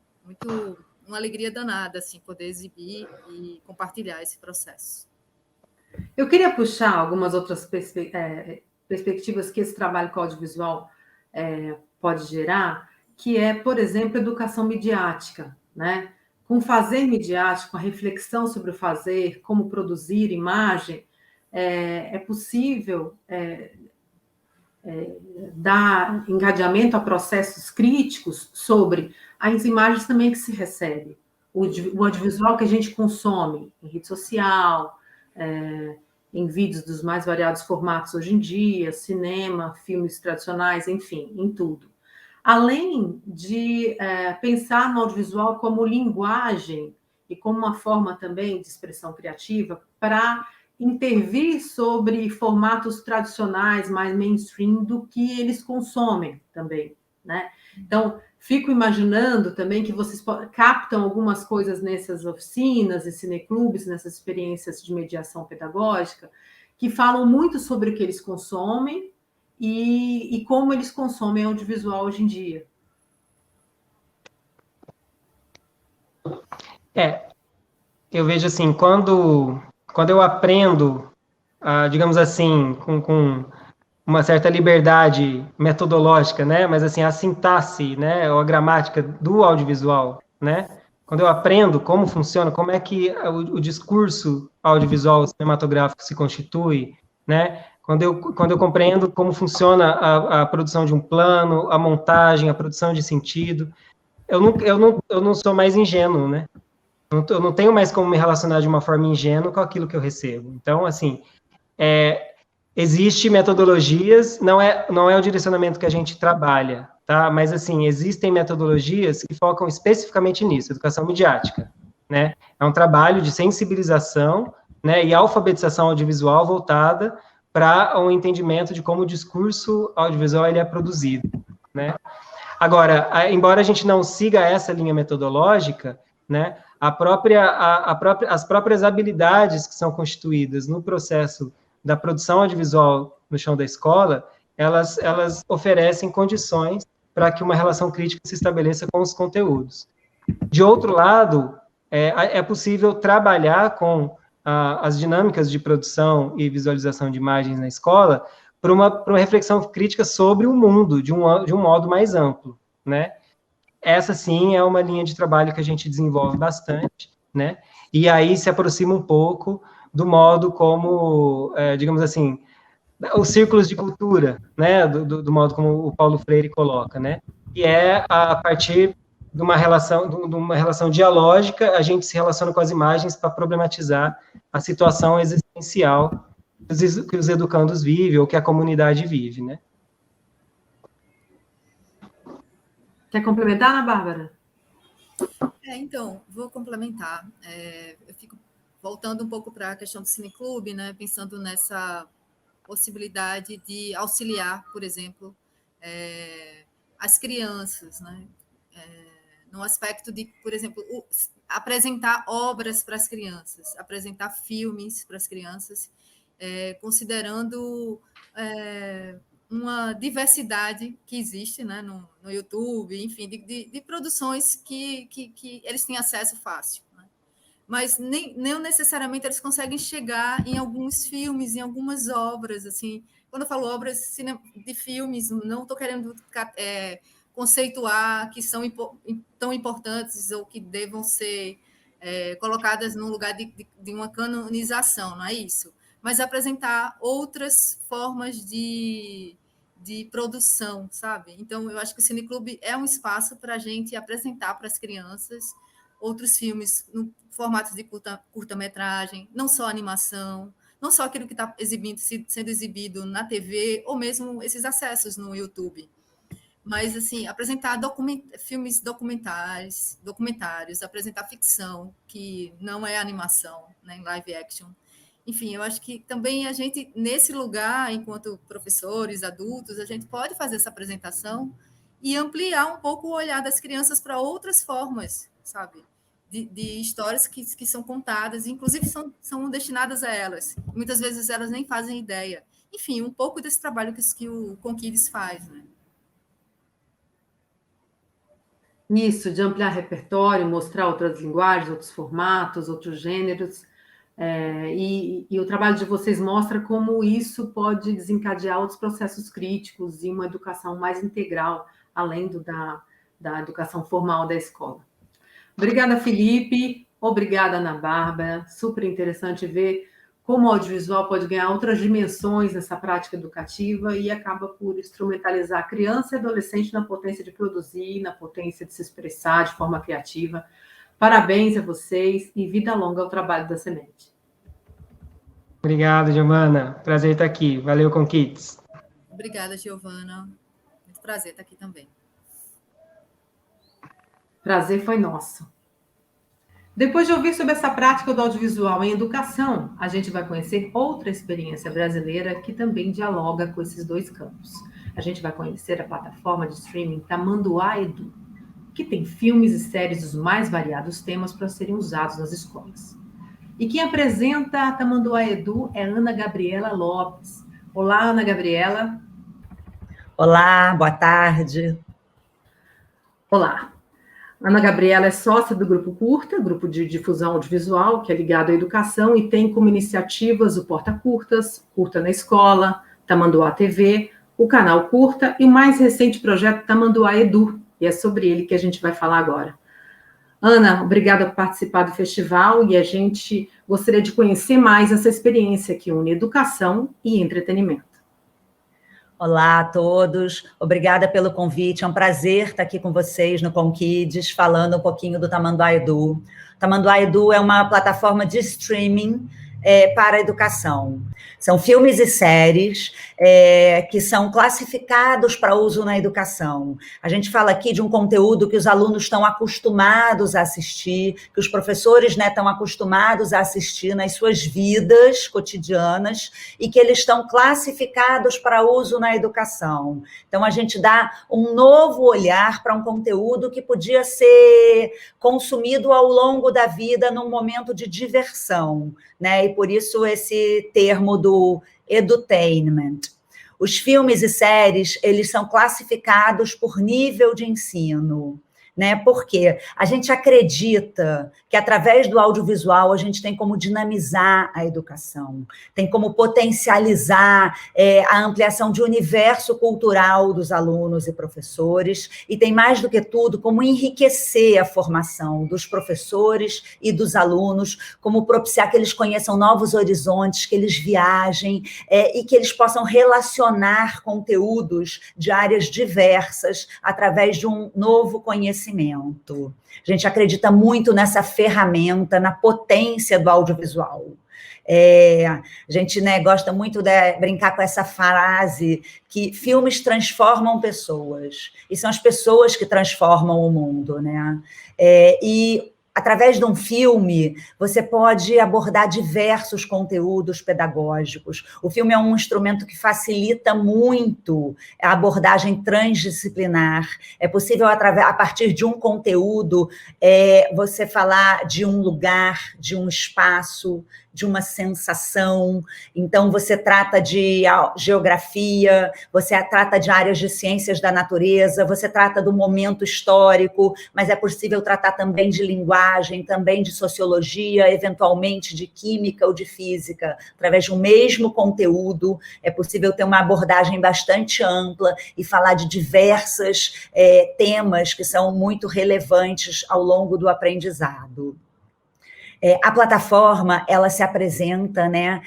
alegria danada, assim, poder exibir e compartilhar esse processo.
Eu queria puxar algumas outras perspectivas que esse trabalho com audiovisual pode gerar, que é, por exemplo, educação midiática, né? Com o fazer midiático, a reflexão sobre o fazer, como produzir imagem, é possível dar engajamento a processos críticos sobre as imagens também que se recebe, o audiovisual que a gente consome em rede social, em vídeos dos mais variados formatos hoje em dia, cinema, filmes tradicionais, enfim, em tudo. Além de pensar no audiovisual como linguagem e como uma forma também de expressão criativa para intervir sobre formatos tradicionais, mais mainstream, do que eles consomem também, né? Então, fico imaginando também que vocês captam algumas coisas nessas oficinas e cineclubes, nessas experiências de mediação pedagógica, que falam muito sobre o que eles consomem e como eles consomem audiovisual hoje em dia.
Eu vejo assim, quando eu aprendo, digamos assim, com uma certa liberdade metodológica, né, mas assim, a sintaxe, né, ou a gramática do audiovisual, né, quando eu aprendo como funciona, como é que o discurso audiovisual cinematográfico se constitui, né, quando eu compreendo como funciona a produção de um plano, a montagem, a produção de sentido, eu não sou mais ingênuo, né? Eu não tenho mais como me relacionar de uma forma ingênua com aquilo que eu recebo. Então, assim, existe metodologias, não é o direcionamento que a gente trabalha, tá? Mas, assim, existem metodologias que focam especificamente nisso, educação midiática, né? É um trabalho de sensibilização, né, e alfabetização audiovisual voltada para um entendimento de como o discurso audiovisual ele é produzido, né? Agora, embora a gente não siga essa linha metodológica, né, as próprias habilidades que são constituídas no processo da produção audiovisual no chão da escola, elas oferecem condições para que uma relação crítica se estabeleça com os conteúdos. De outro lado, é possível trabalhar com as dinâmicas de produção e visualização de imagens na escola para uma reflexão crítica sobre o mundo, de um modo mais amplo, né? Essa, sim, é uma linha de trabalho que a gente desenvolve bastante, né? E aí se aproxima um pouco do modo como, digamos assim, os círculos de cultura, né? Do modo como o Paulo Freire coloca, né? E a partir de uma relação dialógica, a gente se relaciona com as imagens para problematizar a situação existencial que os educandos vivem, ou que a comunidade vive, né?
Quer complementar, Ana Bárbara?
Então, vou complementar. Eu fico voltando um pouco para a questão do cineclube, né? Pensando nessa possibilidade de auxiliar, por exemplo, as crianças, né? No aspecto de, por exemplo, apresentar obras para as crianças, apresentar filmes para as crianças, considerando uma diversidade que existe, né, no YouTube, enfim, de produções que eles têm acesso fácil, né? Mas nem necessariamente eles conseguem chegar em alguns filmes, em algumas obras, assim. Quando eu falo obras de filmes, não estou querendo conceituar que são tão importantes ou que devam ser colocadas no lugar de uma canonização, não é isso? Mas apresentar outras formas de produção, sabe? Então, eu acho que o Cineclube é um espaço para a gente apresentar para as crianças outros filmes no formato de curta-metragem, não só animação, não só aquilo que está sendo exibido na TV, ou mesmo esses acessos no YouTube. Mas, assim, apresentar filmes documentários, apresentar ficção, que não é animação, né, em live action. Enfim, eu acho que também a gente, nesse lugar, enquanto professores, adultos, a gente pode fazer essa apresentação e ampliar um pouco o olhar das crianças para outras formas, sabe? De histórias que são contadas, inclusive são destinadas a elas. Muitas vezes elas nem fazem ideia. Enfim, um pouco desse trabalho que o Conquides faz, né?
Isso, de ampliar repertório, mostrar outras linguagens, outros formatos, outros gêneros. E o trabalho de vocês mostra como isso pode desencadear outros processos críticos e uma educação mais integral, além da educação formal da escola. Obrigada, Felipe. Obrigada, Ana Bárbara. Super interessante ver como o audiovisual pode ganhar outras dimensões nessa prática educativa e acaba por instrumentalizar a criança e adolescente na potência de produzir, na potência de se expressar de forma criativa. Parabéns a vocês e vida longa ao trabalho da Semente.
Obrigado, Giovana. Prazer estar aqui. Valeu, Conquites.
Obrigada, Giovana. Muito prazer estar aqui também.
Prazer foi nosso. Depois de ouvir sobre essa prática do audiovisual em educação, a gente vai conhecer outra experiência brasileira que também dialoga com esses dois campos. A gente vai conhecer a plataforma de streaming Tamanduá Edu, que tem filmes e séries dos mais variados temas para serem usados nas escolas. E quem apresenta a Tamanduá Edu é Ana Gabriela Lopes. Olá, Ana Gabriela.
Olá, boa tarde.
Olá. Ana Gabriela é sócia do Grupo Curta, grupo de difusão audiovisual, que é ligado à educação e tem como iniciativas o Porta Curtas, Curta na Escola, Tamanduá TV, o canal Curta e o mais recente projeto Tamanduá Edu, e é sobre ele que a gente vai falar agora. Ana, obrigada por participar do festival e a gente gostaria de conhecer mais essa experiência que une educação e entretenimento.
Olá a todos, obrigada pelo convite, é um prazer estar aqui com vocês no Conquides, falando um pouquinho do Tamanduá Edu. Tamanduá Edu é uma plataforma de streaming para a educação. São filmes e séries que são classificados para uso na educação. A gente fala aqui de um conteúdo que os alunos estão acostumados a assistir, que os professores, né, estão acostumados a assistir nas suas vidas cotidianas e que eles estão classificados para uso na educação. Então, a gente dá um novo olhar para um conteúdo que podia ser consumido ao longo da vida num momento de diversão, né? E por isso esse termo do edutainment. Os filmes e séries, eles são classificados por nível de ensino, né? Porque a gente acredita que através do audiovisual a gente tem como dinamizar a educação, tem como potencializar a ampliação de universo cultural dos alunos e professores, e tem mais do que tudo como enriquecer a formação dos professores e dos alunos, como propiciar que eles conheçam novos horizontes, que eles viajem e que eles possam relacionar conteúdos de áreas diversas através de um novo conhecimento. A gente acredita muito nessa ferramenta, na potência do audiovisual. A gente, né, gosta muito de brincar com essa frase que filmes transformam pessoas, e são as pessoas que transformam o mundo, né? E através de um filme, você pode abordar diversos conteúdos pedagógicos. O filme é um instrumento que facilita muito a abordagem transdisciplinar. É possível, a partir de um conteúdo, você falar de um lugar, de um espaço, de uma sensação. Então, você trata de geografia, você trata de áreas de ciências da natureza, você trata do momento histórico, mas é possível tratar também de linguagem, também de sociologia, eventualmente de química ou de física. Através de um mesmo conteúdo, é possível ter uma abordagem bastante ampla e falar de diversos temas que são muito relevantes ao longo do aprendizado. A plataforma, ela se apresenta, né,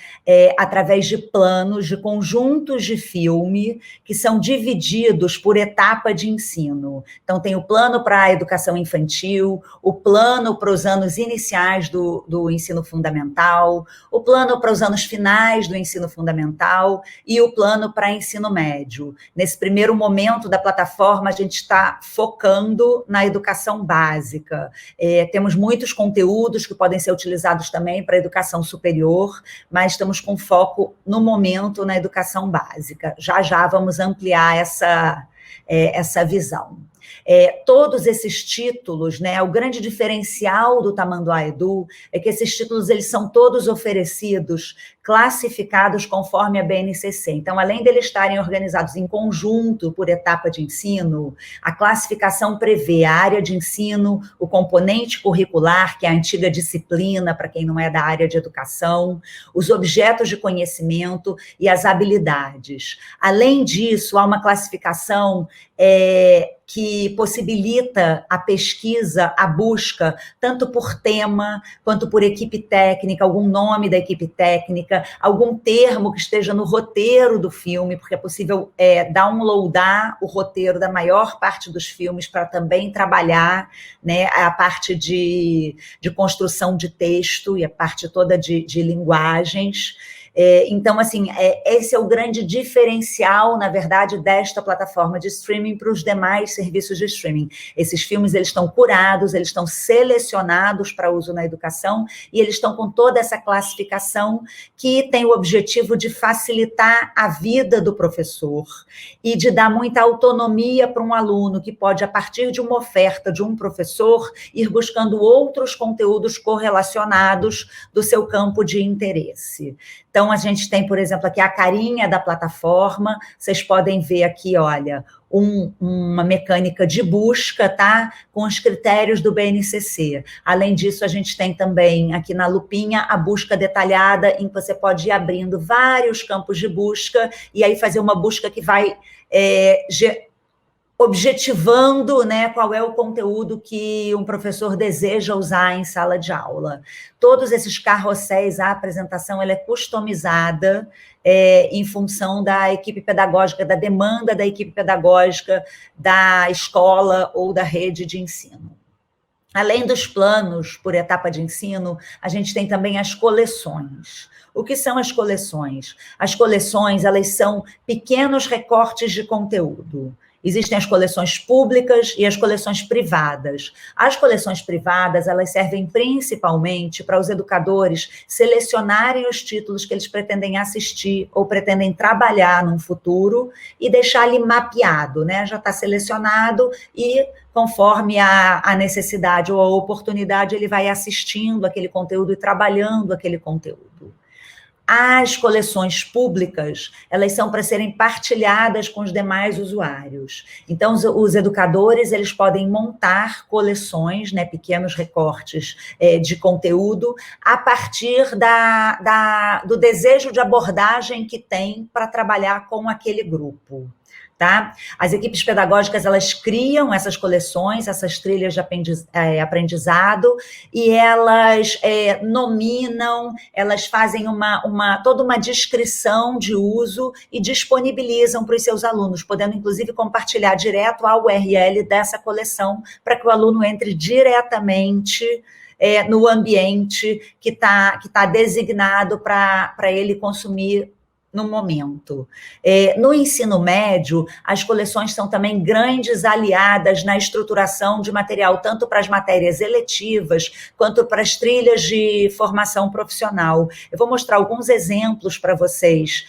através de planos, de conjuntos de filme que são divididos por etapa de ensino. Então, tem o plano para a educação infantil, o plano para os anos iniciais do ensino fundamental, o plano para os anos finais do ensino fundamental e o plano para ensino médio. Nesse primeiro momento da plataforma, a gente está focando na educação básica. Temos muitos conteúdos que podem ser utilizados também para a educação superior, mas estamos com foco, no momento, na educação básica. Já vamos ampliar essa visão. Todos esses títulos, né, o grande diferencial do Tamanduá Edu é que esses títulos eles são todos oferecidos, classificados conforme a BNCC. Então, além deles estarem organizados em conjunto por etapa de ensino, a classificação prevê a área de ensino, o componente curricular, que é a antiga disciplina, para quem não é da área de educação, os objetos de conhecimento e as habilidades. Além disso, há uma classificação que possibilita a pesquisa, a busca, tanto por tema, quanto por equipe técnica, algum nome da equipe técnica, algum termo que esteja no roteiro do filme, porque é possível downloadar o roteiro da maior parte dos filmes para também trabalhar, né, a parte de construção de texto e a parte toda de linguagens. Então, assim, esse é o grande diferencial, na verdade, desta plataforma de streaming para os demais serviços de streaming. Esses filmes, eles estão curados, eles estão selecionados para uso na educação e eles estão com toda essa classificação que tem o objetivo de facilitar a vida do professor e de dar muita autonomia para um aluno que pode, a partir de uma oferta de um professor, ir buscando outros conteúdos correlacionados do seu campo de interesse. Então, a gente tem, por exemplo, aqui a carinha da plataforma, vocês podem ver aqui, olha, uma mecânica de busca, tá? Com os critérios do BNCC. Além disso, a gente tem também aqui na lupinha a busca detalhada, em que você pode ir abrindo vários campos de busca e aí fazer uma busca que vai objetivando, né, qual é o conteúdo que um professor deseja usar em sala de aula. Todos esses carrosséis, a apresentação ela é customizada em função da equipe pedagógica, da demanda da equipe pedagógica, da escola ou da rede de ensino. Além dos planos por etapa de ensino, a gente tem também as coleções. O que são as coleções? As coleções, elas são pequenos recortes de conteúdo. Existem as coleções públicas e as coleções privadas. As coleções privadas, elas servem principalmente para os educadores selecionarem os títulos que eles pretendem assistir ou pretendem trabalhar num futuro e deixar ali mapeado, né? Já está selecionado e, conforme a necessidade ou a oportunidade, ele vai assistindo aquele conteúdo e trabalhando aquele conteúdo. As coleções públicas, elas são para serem partilhadas com os demais usuários. Então, os educadores, eles podem montar coleções, né, pequenos recortes de conteúdo, a partir do desejo de abordagem que tem para trabalhar com aquele grupo. Tá? As equipes pedagógicas, elas criam essas coleções, essas trilhas de aprendizado, e elas nominam, elas fazem toda uma descrição de uso e disponibilizam para os seus alunos, podendo, inclusive, compartilhar direto a URL dessa coleção, para que o aluno entre diretamente no ambiente que tá designado para ele consumir no momento. No ensino médio, as coleções são também grandes aliadas na estruturação de material, tanto para as matérias eletivas, quanto para as trilhas de formação profissional. Eu vou mostrar alguns exemplos para vocês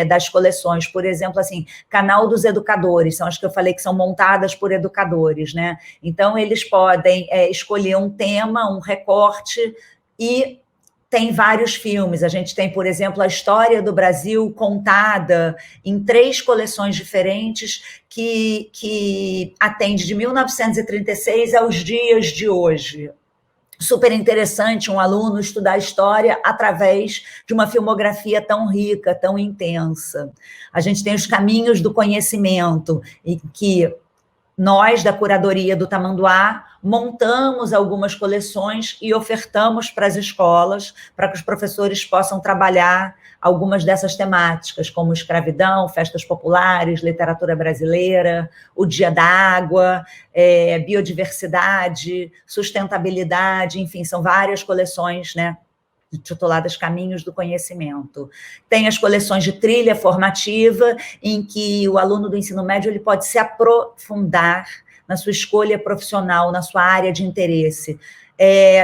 das coleções. Por exemplo, assim, Canal dos Educadores, são as que eu falei que são montadas por educadores, né? Então, eles podem escolher um tema, um recorte, e tem vários filmes. A gente tem, por exemplo, a história do Brasil contada em 3 coleções diferentes que atende de 1936 aos dias de hoje. Super interessante um aluno estudar história através de uma filmografia tão rica, tão intensa. A gente tem os Caminhos do Conhecimento, em que nós, da curadoria do Tamanduá, montamos algumas coleções e ofertamos para as escolas, para que os professores possam trabalhar algumas dessas temáticas, como escravidão, festas populares, literatura brasileira, o Dia da Água, biodiversidade, sustentabilidade, enfim, são várias coleções, né, tituladas Caminhos do Conhecimento. Tem as coleções de trilha formativa, em que o aluno do ensino médio ele pode se aprofundar na sua escolha profissional, na sua área de interesse.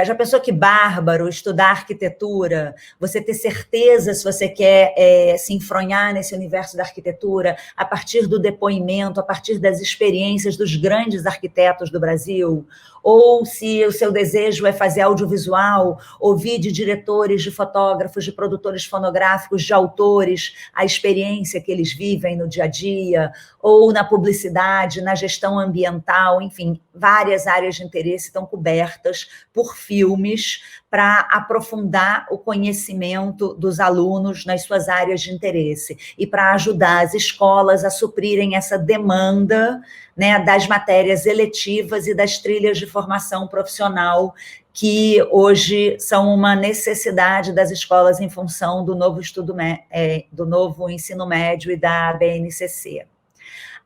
Já pensou que bárbaro estudar arquitetura, você ter certeza se você quer se enfronhar nesse universo da arquitetura a partir do depoimento, a partir das experiências dos grandes arquitetos do Brasil, ou se o seu desejo é fazer audiovisual, ouvir de diretores, de fotógrafos, de produtores fonográficos, de autores, a experiência que eles vivem no dia a dia, ou na publicidade, na gestão ambiental, enfim, várias áreas de interesse estão cobertas por filmes para aprofundar o conhecimento dos alunos nas suas áreas de interesse e para ajudar as escolas a suprirem essa demanda, né, das matérias eletivas e das trilhas de formação profissional que hoje são uma necessidade das escolas em função do novo do novo ensino médio e da BNCC.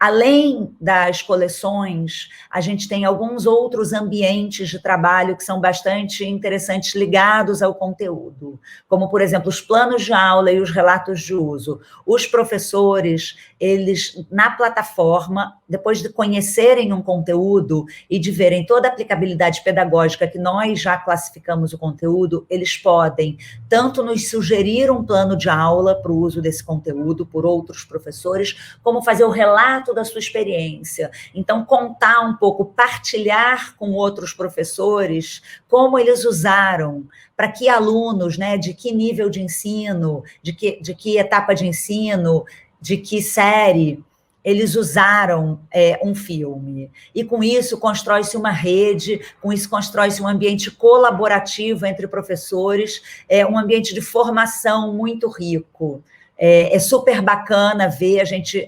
Além das coleções, a gente tem alguns outros ambientes de trabalho que são bastante interessantes ligados ao conteúdo, como, por exemplo, os planos de aula e os relatos de uso. Os professores, eles, na plataforma, depois de conhecerem um conteúdo e de verem toda a aplicabilidade pedagógica que nós já classificamos o conteúdo, eles podem tanto nos sugerir um plano de aula para o uso desse conteúdo por outros professores, como fazer o relato da sua experiência. Então, contar um pouco, partilhar com outros professores como eles usaram, para que alunos, né, de que nível de ensino, de que etapa de ensino, de que série, eles usaram um filme. E com isso constrói-se uma rede, com isso constrói-se um ambiente colaborativo entre professores, um ambiente de formação muito rico. É super bacana ver,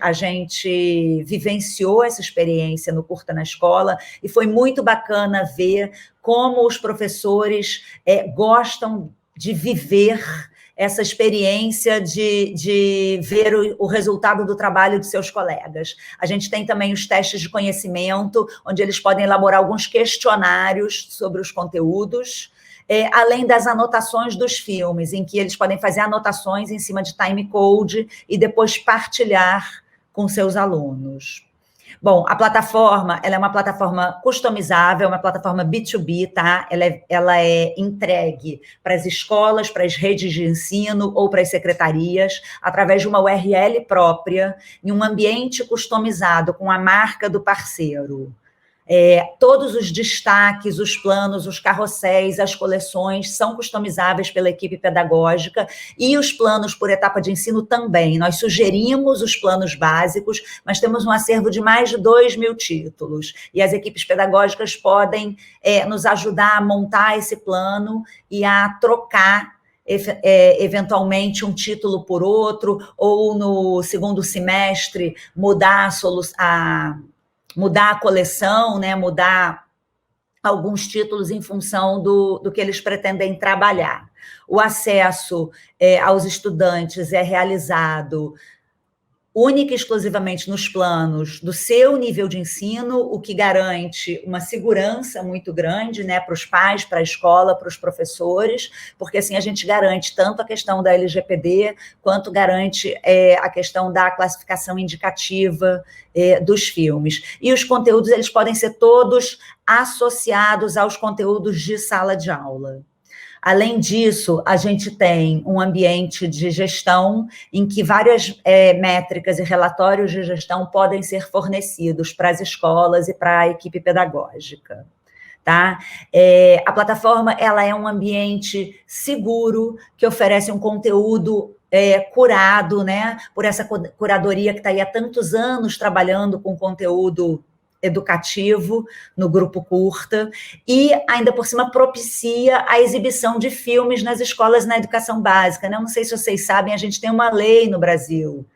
a gente vivenciou essa experiência no Curta na Escola, e foi muito bacana ver como os professores gostam de viver essa experiência de ver o resultado do trabalho de seus colegas. A gente tem também os testes de conhecimento, onde eles podem elaborar alguns questionários sobre os conteúdos, além das anotações dos filmes, em que eles podem fazer anotações em cima de time-code e depois partilhar com seus alunos. Bom, a plataforma, ela é uma plataforma customizável, uma plataforma B2B, tá? Ela é entregue para as escolas, para as redes de ensino ou para as secretarias, através de uma URL própria, em um ambiente customizado com a marca do parceiro. Todos os destaques, os planos, os carrosséis, as coleções são customizáveis pela equipe pedagógica e os planos por etapa de ensino também. Nós sugerimos os planos básicos, mas temos um acervo de mais de 2.000 títulos e as equipes pedagógicas podem nos ajudar a montar esse plano e a trocar eventualmente um título por outro, ou no segundo semestre mudar a coleção, né, mudar alguns títulos em função do que eles pretendem trabalhar. O acesso aos estudantes é realizado única e exclusivamente nos planos do seu nível de ensino, o que garante uma segurança muito grande, né, para os pais, para a escola, para os professores, porque assim a gente garante tanto a questão da LGPD, quanto garante a questão da classificação indicativa dos filmes. E os conteúdos, eles podem ser todos associados aos conteúdos de sala de aula. Além disso, a gente tem um ambiente de gestão em que várias métricas e relatórios de gestão podem ser fornecidos para as escolas e para a equipe pedagógica. Tá? A plataforma, ela é um ambiente seguro, que oferece um conteúdo curado, né, por essa curadoria que está aí há tantos anos trabalhando com conteúdo educativo no grupo curta, e ainda por cima propicia a exibição de filmes nas escolas na educação básica, né? Não sei se vocês sabem, a gente tem uma lei no Brasil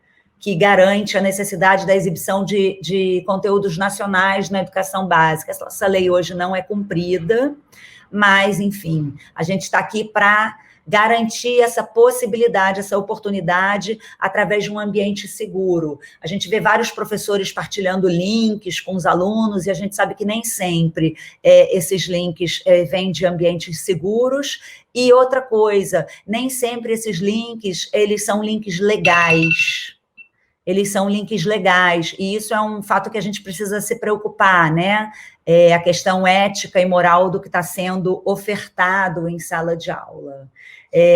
que garante a necessidade da exibição de conteúdos nacionais na educação básica. Essa lei hoje não é cumprida, mas, enfim, a gente está aqui para garantir essa possibilidade, essa oportunidade, através de um ambiente seguro. A gente vê vários professores partilhando links com os alunos, e a gente sabe que nem sempre esses links vêm de ambientes seguros. E outra coisa, nem sempre esses links, eles são links legais. Eles são links legais, e isso é um fato que a gente precisa se preocupar, né? A questão ética e moral do que está sendo ofertado em sala de aula.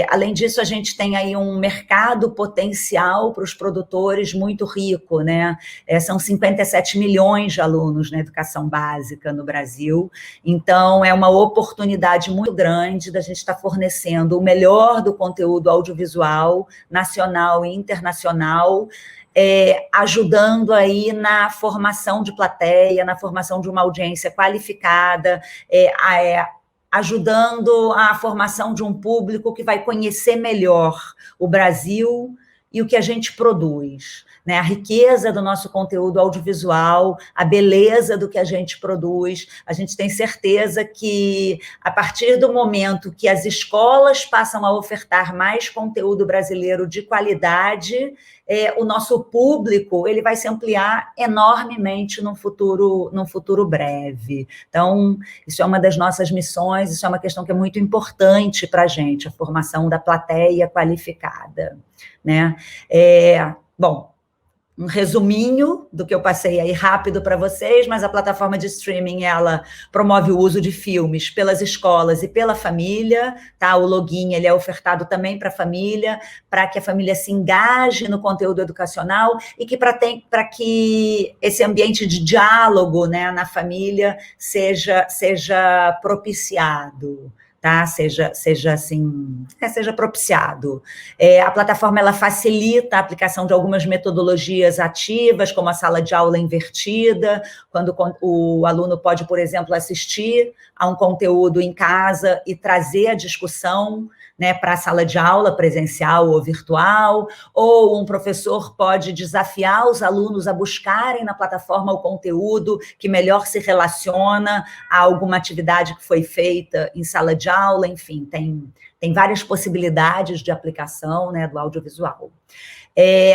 Além disso, a gente tem aí um mercado potencial para os produtores muito rico, né? São 57 milhões de alunos na educação básica no Brasil, então é uma oportunidade muito grande da gente estar fornecendo o melhor do conteúdo audiovisual, nacional e internacional, ajudando aí na formação de plateia, na formação de uma audiência qualificada, ajudando a formação de um público que vai conhecer melhor o Brasil e o que a gente produz, né? A riqueza do nosso conteúdo audiovisual, a beleza do que a gente produz. A gente tem certeza que, a partir do momento que as escolas passam a ofertar mais conteúdo brasileiro de qualidade, o nosso público ele vai se ampliar enormemente num futuro breve. Então, isso é uma das nossas missões, isso é uma questão que é muito importante para a gente, a formação da plateia qualificada, né? Bom, um resuminho do que eu passei aí rápido para vocês, mas a plataforma de streaming, ela promove o uso de filmes pelas escolas e pela família, tá? O login, ele é ofertado também para a família, para que a família se engaje no conteúdo educacional e que para que esse ambiente de diálogo, né, na família seja propiciado. Tá? Seja propiciado. A plataforma, ela facilita a aplicação de algumas metodologias ativas, como a sala de aula invertida, quando o aluno pode, por exemplo, assistir a um conteúdo em casa e trazer a discussão, né, para a sala de aula presencial ou virtual, ou um professor pode desafiar os alunos a buscarem na plataforma o conteúdo que melhor se relaciona a alguma atividade que foi feita em sala de aula, enfim, tem várias possibilidades de aplicação, né, do audiovisual.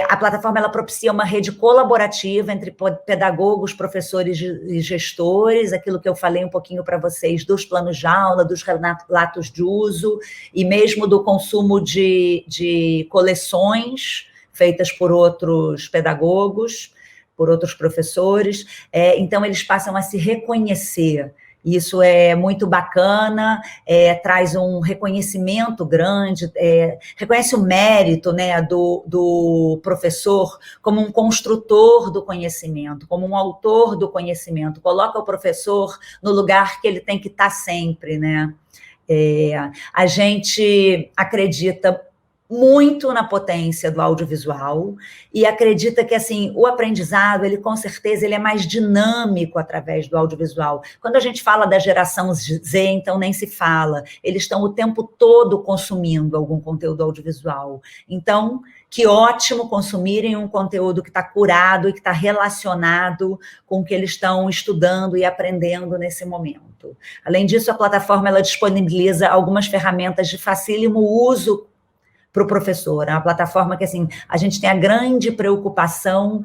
A plataforma ela propicia uma rede colaborativa entre pedagogos, professores e gestores, aquilo que eu falei um pouquinho para vocês dos planos de aula, dos relatos de uso e mesmo do consumo de coleções feitas por outros pedagogos, por outros professores. Então, eles passam a se reconhecer. Isso é muito bacana, traz um reconhecimento grande, reconhece o mérito, né, do professor como um construtor do conhecimento, como um autor do conhecimento, coloca o professor no lugar que ele tem que estar sempre, né? A gente acredita muito na potência do audiovisual e acredita que, assim, o aprendizado, ele com certeza, ele é mais dinâmico através do audiovisual. Quando a gente fala da geração Z, então nem se fala. Eles estão o tempo todo consumindo algum conteúdo audiovisual. Então, que ótimo consumirem um conteúdo que está curado e que está relacionado com o que eles estão estudando e aprendendo nesse momento. Além disso, a plataforma ela disponibiliza algumas ferramentas de facílimo uso para o professor. É uma plataforma que, assim, a gente tem a grande preocupação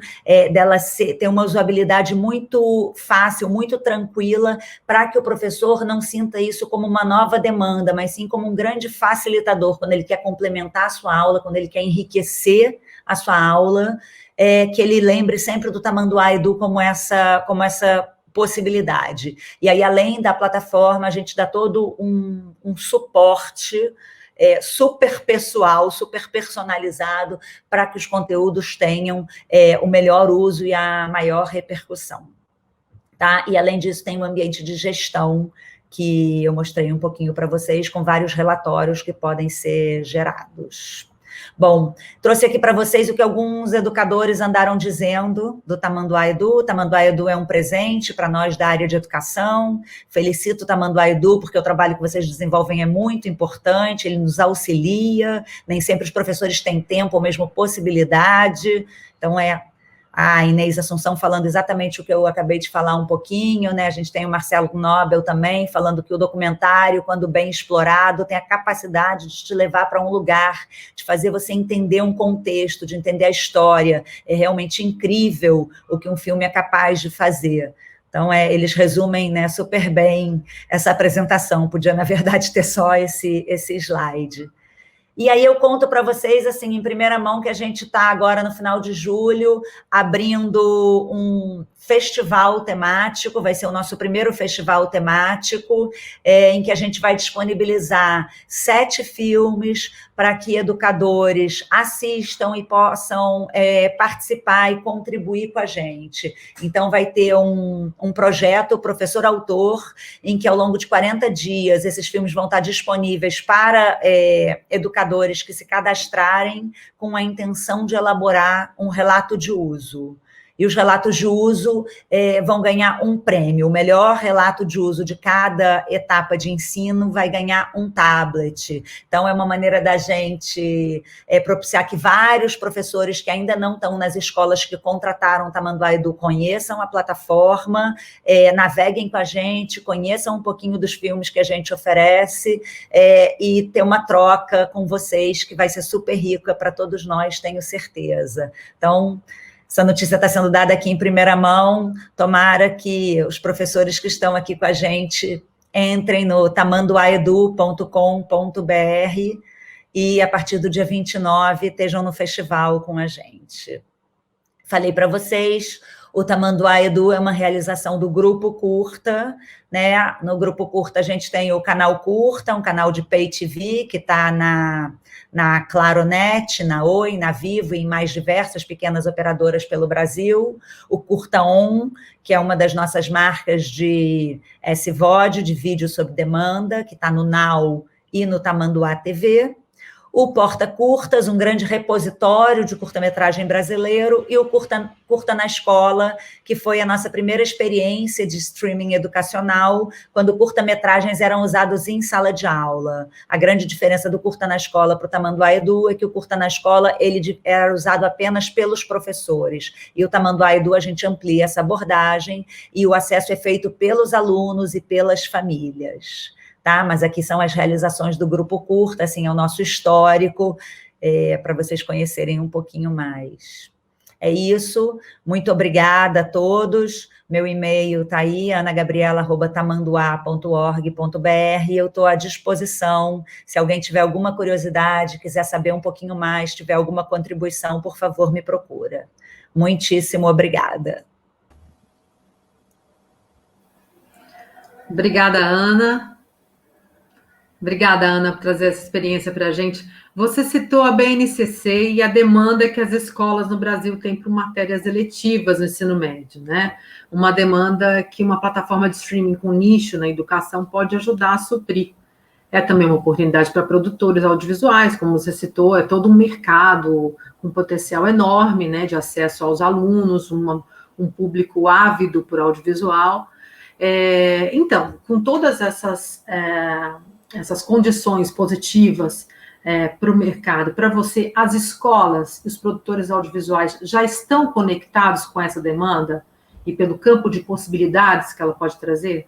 dela ter uma usabilidade muito fácil, muito tranquila, para que o professor não sinta isso como uma nova demanda, mas sim como um grande facilitador, quando ele quer complementar a sua aula, quando ele quer enriquecer a sua aula, que ele lembre sempre do Tamanduá Edu como essa possibilidade. E aí, além da plataforma, a gente dá todo um suporte super pessoal, super personalizado, para que os conteúdos tenham o melhor uso e a maior repercussão. Tá? E, além disso, tem um ambiente de gestão que eu mostrei um pouquinho para vocês, com vários relatórios que podem ser gerados. Bom, trouxe aqui para vocês o que alguns educadores andaram dizendo do Tamanduá Edu. O Tamanduá Edu é um presente para nós da área de educação. Felicito o Tamanduá Edu, porque o trabalho que vocês desenvolvem é muito importante, ele nos auxilia, nem sempre os professores têm tempo ou mesmo possibilidade. Então, a Inês Assunção falando exatamente o que eu acabei de falar um pouquinho, né? A gente tem o Marcelo Nobel também, falando que o documentário, quando bem explorado, tem a capacidade de te levar para um lugar, de fazer você entender um contexto, de entender a história. É realmente incrível o que um filme é capaz de fazer. Então, eles resumem, né, super bem essa apresentação. Podia, na verdade, ter só esse slide. E aí eu conto para vocês, assim, em primeira mão, que a gente está agora, no final de julho, abrindo um festival temático, vai ser o nosso primeiro festival temático, em que a gente vai disponibilizar 7 filmes para que educadores assistam e possam participar e contribuir com a gente. Então, vai ter um projeto, Professor Autor, em que, ao longo de 40 dias, esses filmes vão estar disponíveis para educadores que se cadastrarem com a intenção de elaborar um relato de uso. E os relatos de uso vão ganhar um prêmio. O melhor relato de uso de cada etapa de ensino vai ganhar um tablet. Então, é uma maneira da gente propiciar que vários professores que ainda não estão nas escolas que contrataram o Tamanduá Edu conheçam a plataforma, naveguem com a gente, conheçam um pouquinho dos filmes que a gente oferece e ter uma troca com vocês que vai ser super rica para todos nós, tenho certeza. Então, essa notícia está sendo dada aqui em primeira mão. Tomara que os professores que estão aqui com a gente entrem no tamanduaedu.com.br e, a partir do dia 29, estejam no festival com a gente. Falei para vocês, o Tamanduá Edu é uma realização do Grupo Curta, né? No Grupo Curta a gente tem o Canal Curta, um canal de Pay TV que está na Claronet, na Oi, na Vivo e em mais diversas pequenas operadoras pelo Brasil. O Curta On, que é uma das nossas marcas de SVOD, de vídeo sob demanda, que está no Now e no Tamanduá TV. O Porta Curtas, um grande repositório de curta-metragem brasileiro, e o Curta na Escola, que foi a nossa primeira experiência de streaming educacional, quando curta-metragens eram usados em sala de aula. A grande diferença do Curta na Escola para o Tamanduá Edu é que o Curta na Escola ele era usado apenas pelos professores, e o Tamanduá Edu a gente amplia essa abordagem, e o acesso é feito pelos alunos e pelas famílias. tá? Mas aqui são as realizações do Grupo Curta, assim, é o nosso histórico, para vocês conhecerem um pouquinho mais. É isso, muito obrigada a todos. Meu e-mail está aí, anagabriela@tamanduá.org.br. Eu estou à disposição. Se alguém tiver alguma curiosidade, quiser saber um pouquinho mais, tiver alguma contribuição, por favor, me procura. Muitíssimo obrigada.
Obrigada, Ana. Obrigada, Ana, por trazer essa experiência para a gente. Você citou a BNCC e a demanda que as escolas no Brasil têm por matérias eletivas no ensino médio, né? Uma demanda que uma plataforma de streaming com nicho na educação pode ajudar a suprir. É também uma oportunidade para produtores audiovisuais, como você citou, é todo um mercado com potencial enorme, né, de acesso aos alunos, um público ávido por audiovisual. Então, com todas essas condições positivas para o mercado, para você, as escolas e os produtores audiovisuais já estão conectados com essa demanda e pelo campo de possibilidades que ela pode trazer?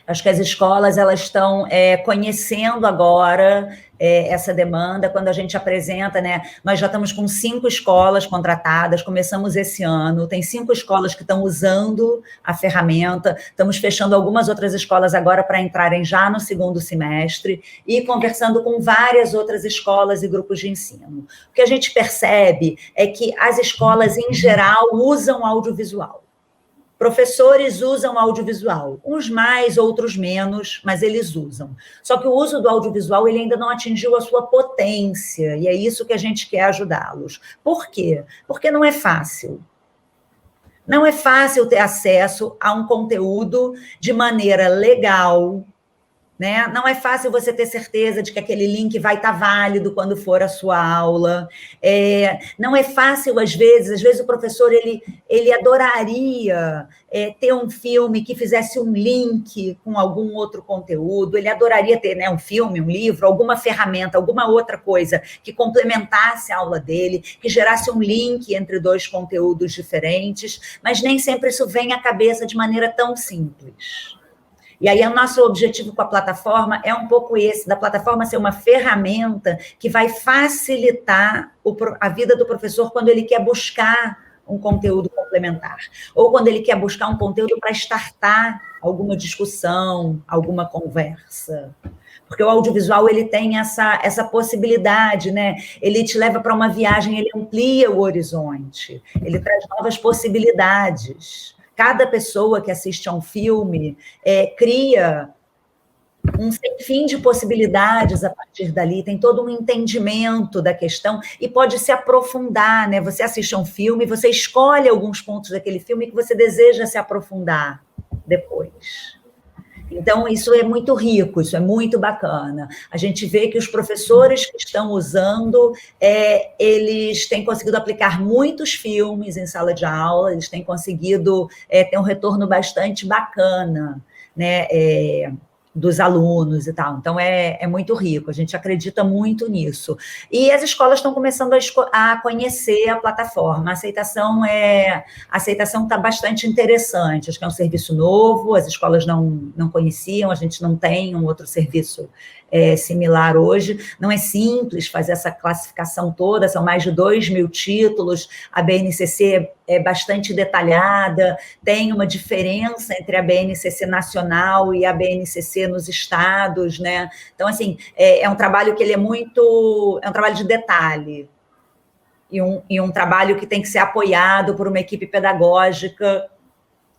Acho que as escolas elas estão conhecendo agora essa demanda. Quando a gente apresenta, né, nós já estamos com 5 escolas contratadas, começamos esse ano, tem 5 escolas que estão usando a ferramenta, estamos fechando algumas outras escolas agora para entrarem já no segundo semestre e conversando com várias outras escolas e grupos de ensino. O que a gente percebe é que as escolas, em geral, usam audiovisual. Professores usam audiovisual, uns mais, outros menos, mas eles usam. Só que o uso do audiovisual ele ainda não atingiu a sua potência, e é isso que a gente quer ajudá-los. Por quê? Porque não é fácil. Não é fácil ter acesso a um conteúdo de maneira legal, né? Não é fácil você ter certeza de que aquele link vai estar válido quando for a sua aula. Não é fácil, às vezes o professor ele adoraria ter um filme que fizesse um link com algum outro conteúdo, ele adoraria ter, né, um filme, um livro, alguma ferramenta, alguma outra coisa que complementasse a aula dele, que gerasse um link entre 2 conteúdos diferentes, mas nem sempre isso vem à cabeça de maneira tão simples. E aí, o nosso objetivo com a plataforma é um pouco esse, da plataforma ser uma ferramenta que vai facilitar a vida do professor quando ele quer buscar um conteúdo complementar, ou quando ele quer buscar um conteúdo para startar alguma discussão, alguma conversa. Porque o audiovisual ele tem essa possibilidade, né? Ele te leva para uma viagem, ele amplia o horizonte, ele traz novas possibilidades. Cada pessoa que assiste a um filme cria um sem fim de possibilidades a partir dali, tem todo um entendimento da questão e pode se aprofundar, né? Você assiste a um filme, você escolhe alguns pontos daquele filme que você deseja se aprofundar depois. Então, isso é muito rico, isso é muito bacana. A gente vê que os professores que estão usando, eles têm conseguido aplicar muitos filmes em sala de aula, eles têm conseguido ter um retorno bastante bacana, né, dos alunos e tal. Então, é muito rico, a gente acredita muito nisso. E as escolas estão começando a conhecer a plataforma. A aceitação está bastante interessante. Acho que é um serviço novo, as escolas não conheciam, a gente não tem um outro serviço similar hoje. Não é simples fazer essa classificação toda, são mais de 2.000 títulos, a BNCC é bastante detalhada, tem uma diferença entre a BNCC nacional e a BNCC nos estados, né? Então, assim, é um trabalho que ele é um trabalho de detalhe, e um trabalho que tem que ser apoiado por uma equipe pedagógica,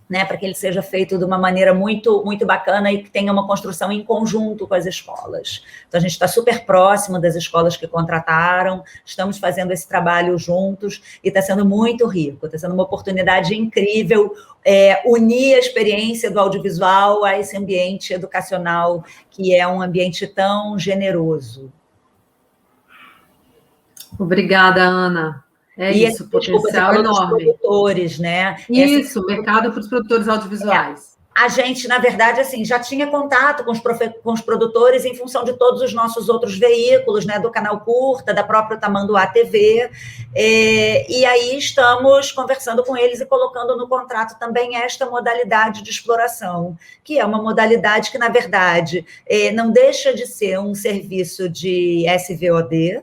né, para que ele seja feito de uma maneira muito, muito bacana e que tenha uma construção em conjunto com as escolas. Então, a gente está super próximo das escolas que contrataram, estamos fazendo esse trabalho juntos e está sendo muito rico, está sendo uma oportunidade incrível unir a experiência do audiovisual a esse ambiente educacional, que é um ambiente tão generoso.
Obrigada, Ana. Isso, potencial enorme.
Produtores, né?
Isso, mercado para os produtores audiovisuais.
a gente, na verdade, assim, já tinha contato com os produtores em função de todos os nossos outros veículos, né, do Canal Curta, da própria Tamanduá TV, e aí estamos conversando com eles e colocando no contrato também esta modalidade de exploração, que é uma modalidade que, na verdade, não deixa de ser um serviço de SVOD,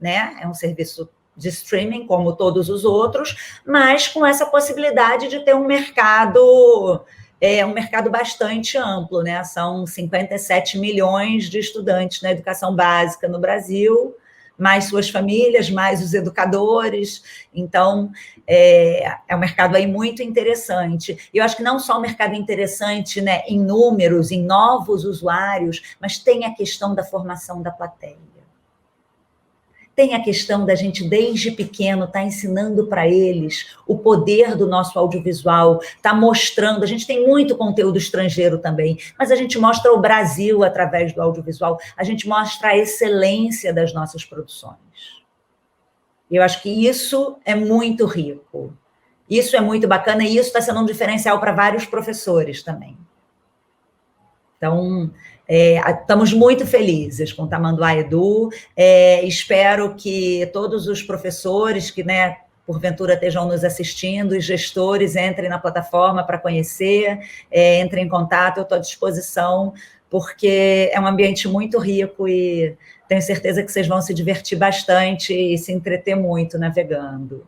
né, é um serviço de streaming, como todos os outros, mas com essa possibilidade de ter um mercado bastante amplo, né? São 57 milhões de estudantes na educação básica no Brasil, mais suas famílias, mais os educadores. Então, é um mercado aí muito interessante. E eu acho que não só um mercado interessante, né, em números, em novos usuários, mas tem a questão da formação da plateia. Tem a questão da gente, desde pequeno, estar ensinando para eles o poder do nosso audiovisual, está mostrando, a gente tem muito conteúdo estrangeiro também, mas a gente mostra o Brasil através do audiovisual, a gente mostra a excelência das nossas produções. Eu acho que isso é muito rico, isso é muito bacana e isso está sendo um diferencial para vários professores também. Então, estamos muito felizes com o Tamanduá Edu, espero que todos os professores que, né, porventura estejam nos assistindo, e gestores entrem na plataforma para conhecer, entrem em contato, eu estou à disposição, porque é um ambiente muito rico e tenho certeza que vocês vão se divertir bastante e se entreter muito navegando.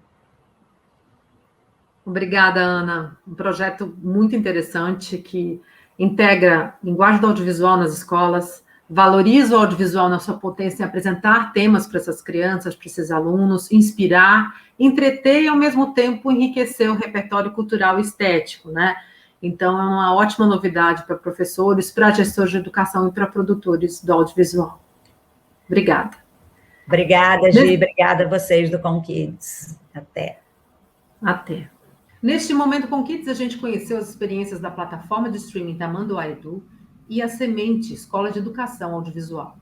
Obrigada, Ana. Um projeto muito interessante que integra linguagem do audiovisual nas escolas, valoriza o audiovisual na sua potência em apresentar temas para essas crianças, para esses alunos, inspirar, entreter e, ao mesmo tempo, enriquecer o repertório cultural e estético, né? Então, é uma ótima novidade para professores, para gestores de educação e para produtores do audiovisual. Obrigada.
Obrigada, Gi. Obrigada a vocês do ComKids. Até.
Até. Neste Momento com Kids, a gente conheceu as experiências da plataforma de streaming Tamanduá Edu e a Semente, Escola de Educação Audiovisual.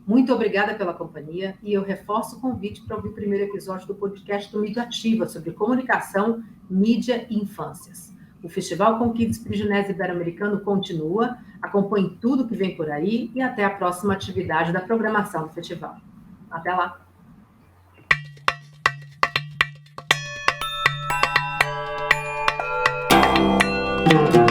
Muito obrigada pela companhia e eu reforço o convite para ouvir o primeiro episódio do podcast do Mídia Ativa sobre comunicação, mídia e infâncias. O Festival ComKids Prigenese Ibero-Americano continua, acompanhe tudo que vem por aí e até a próxima atividade da programação do festival. Até lá! Thank you.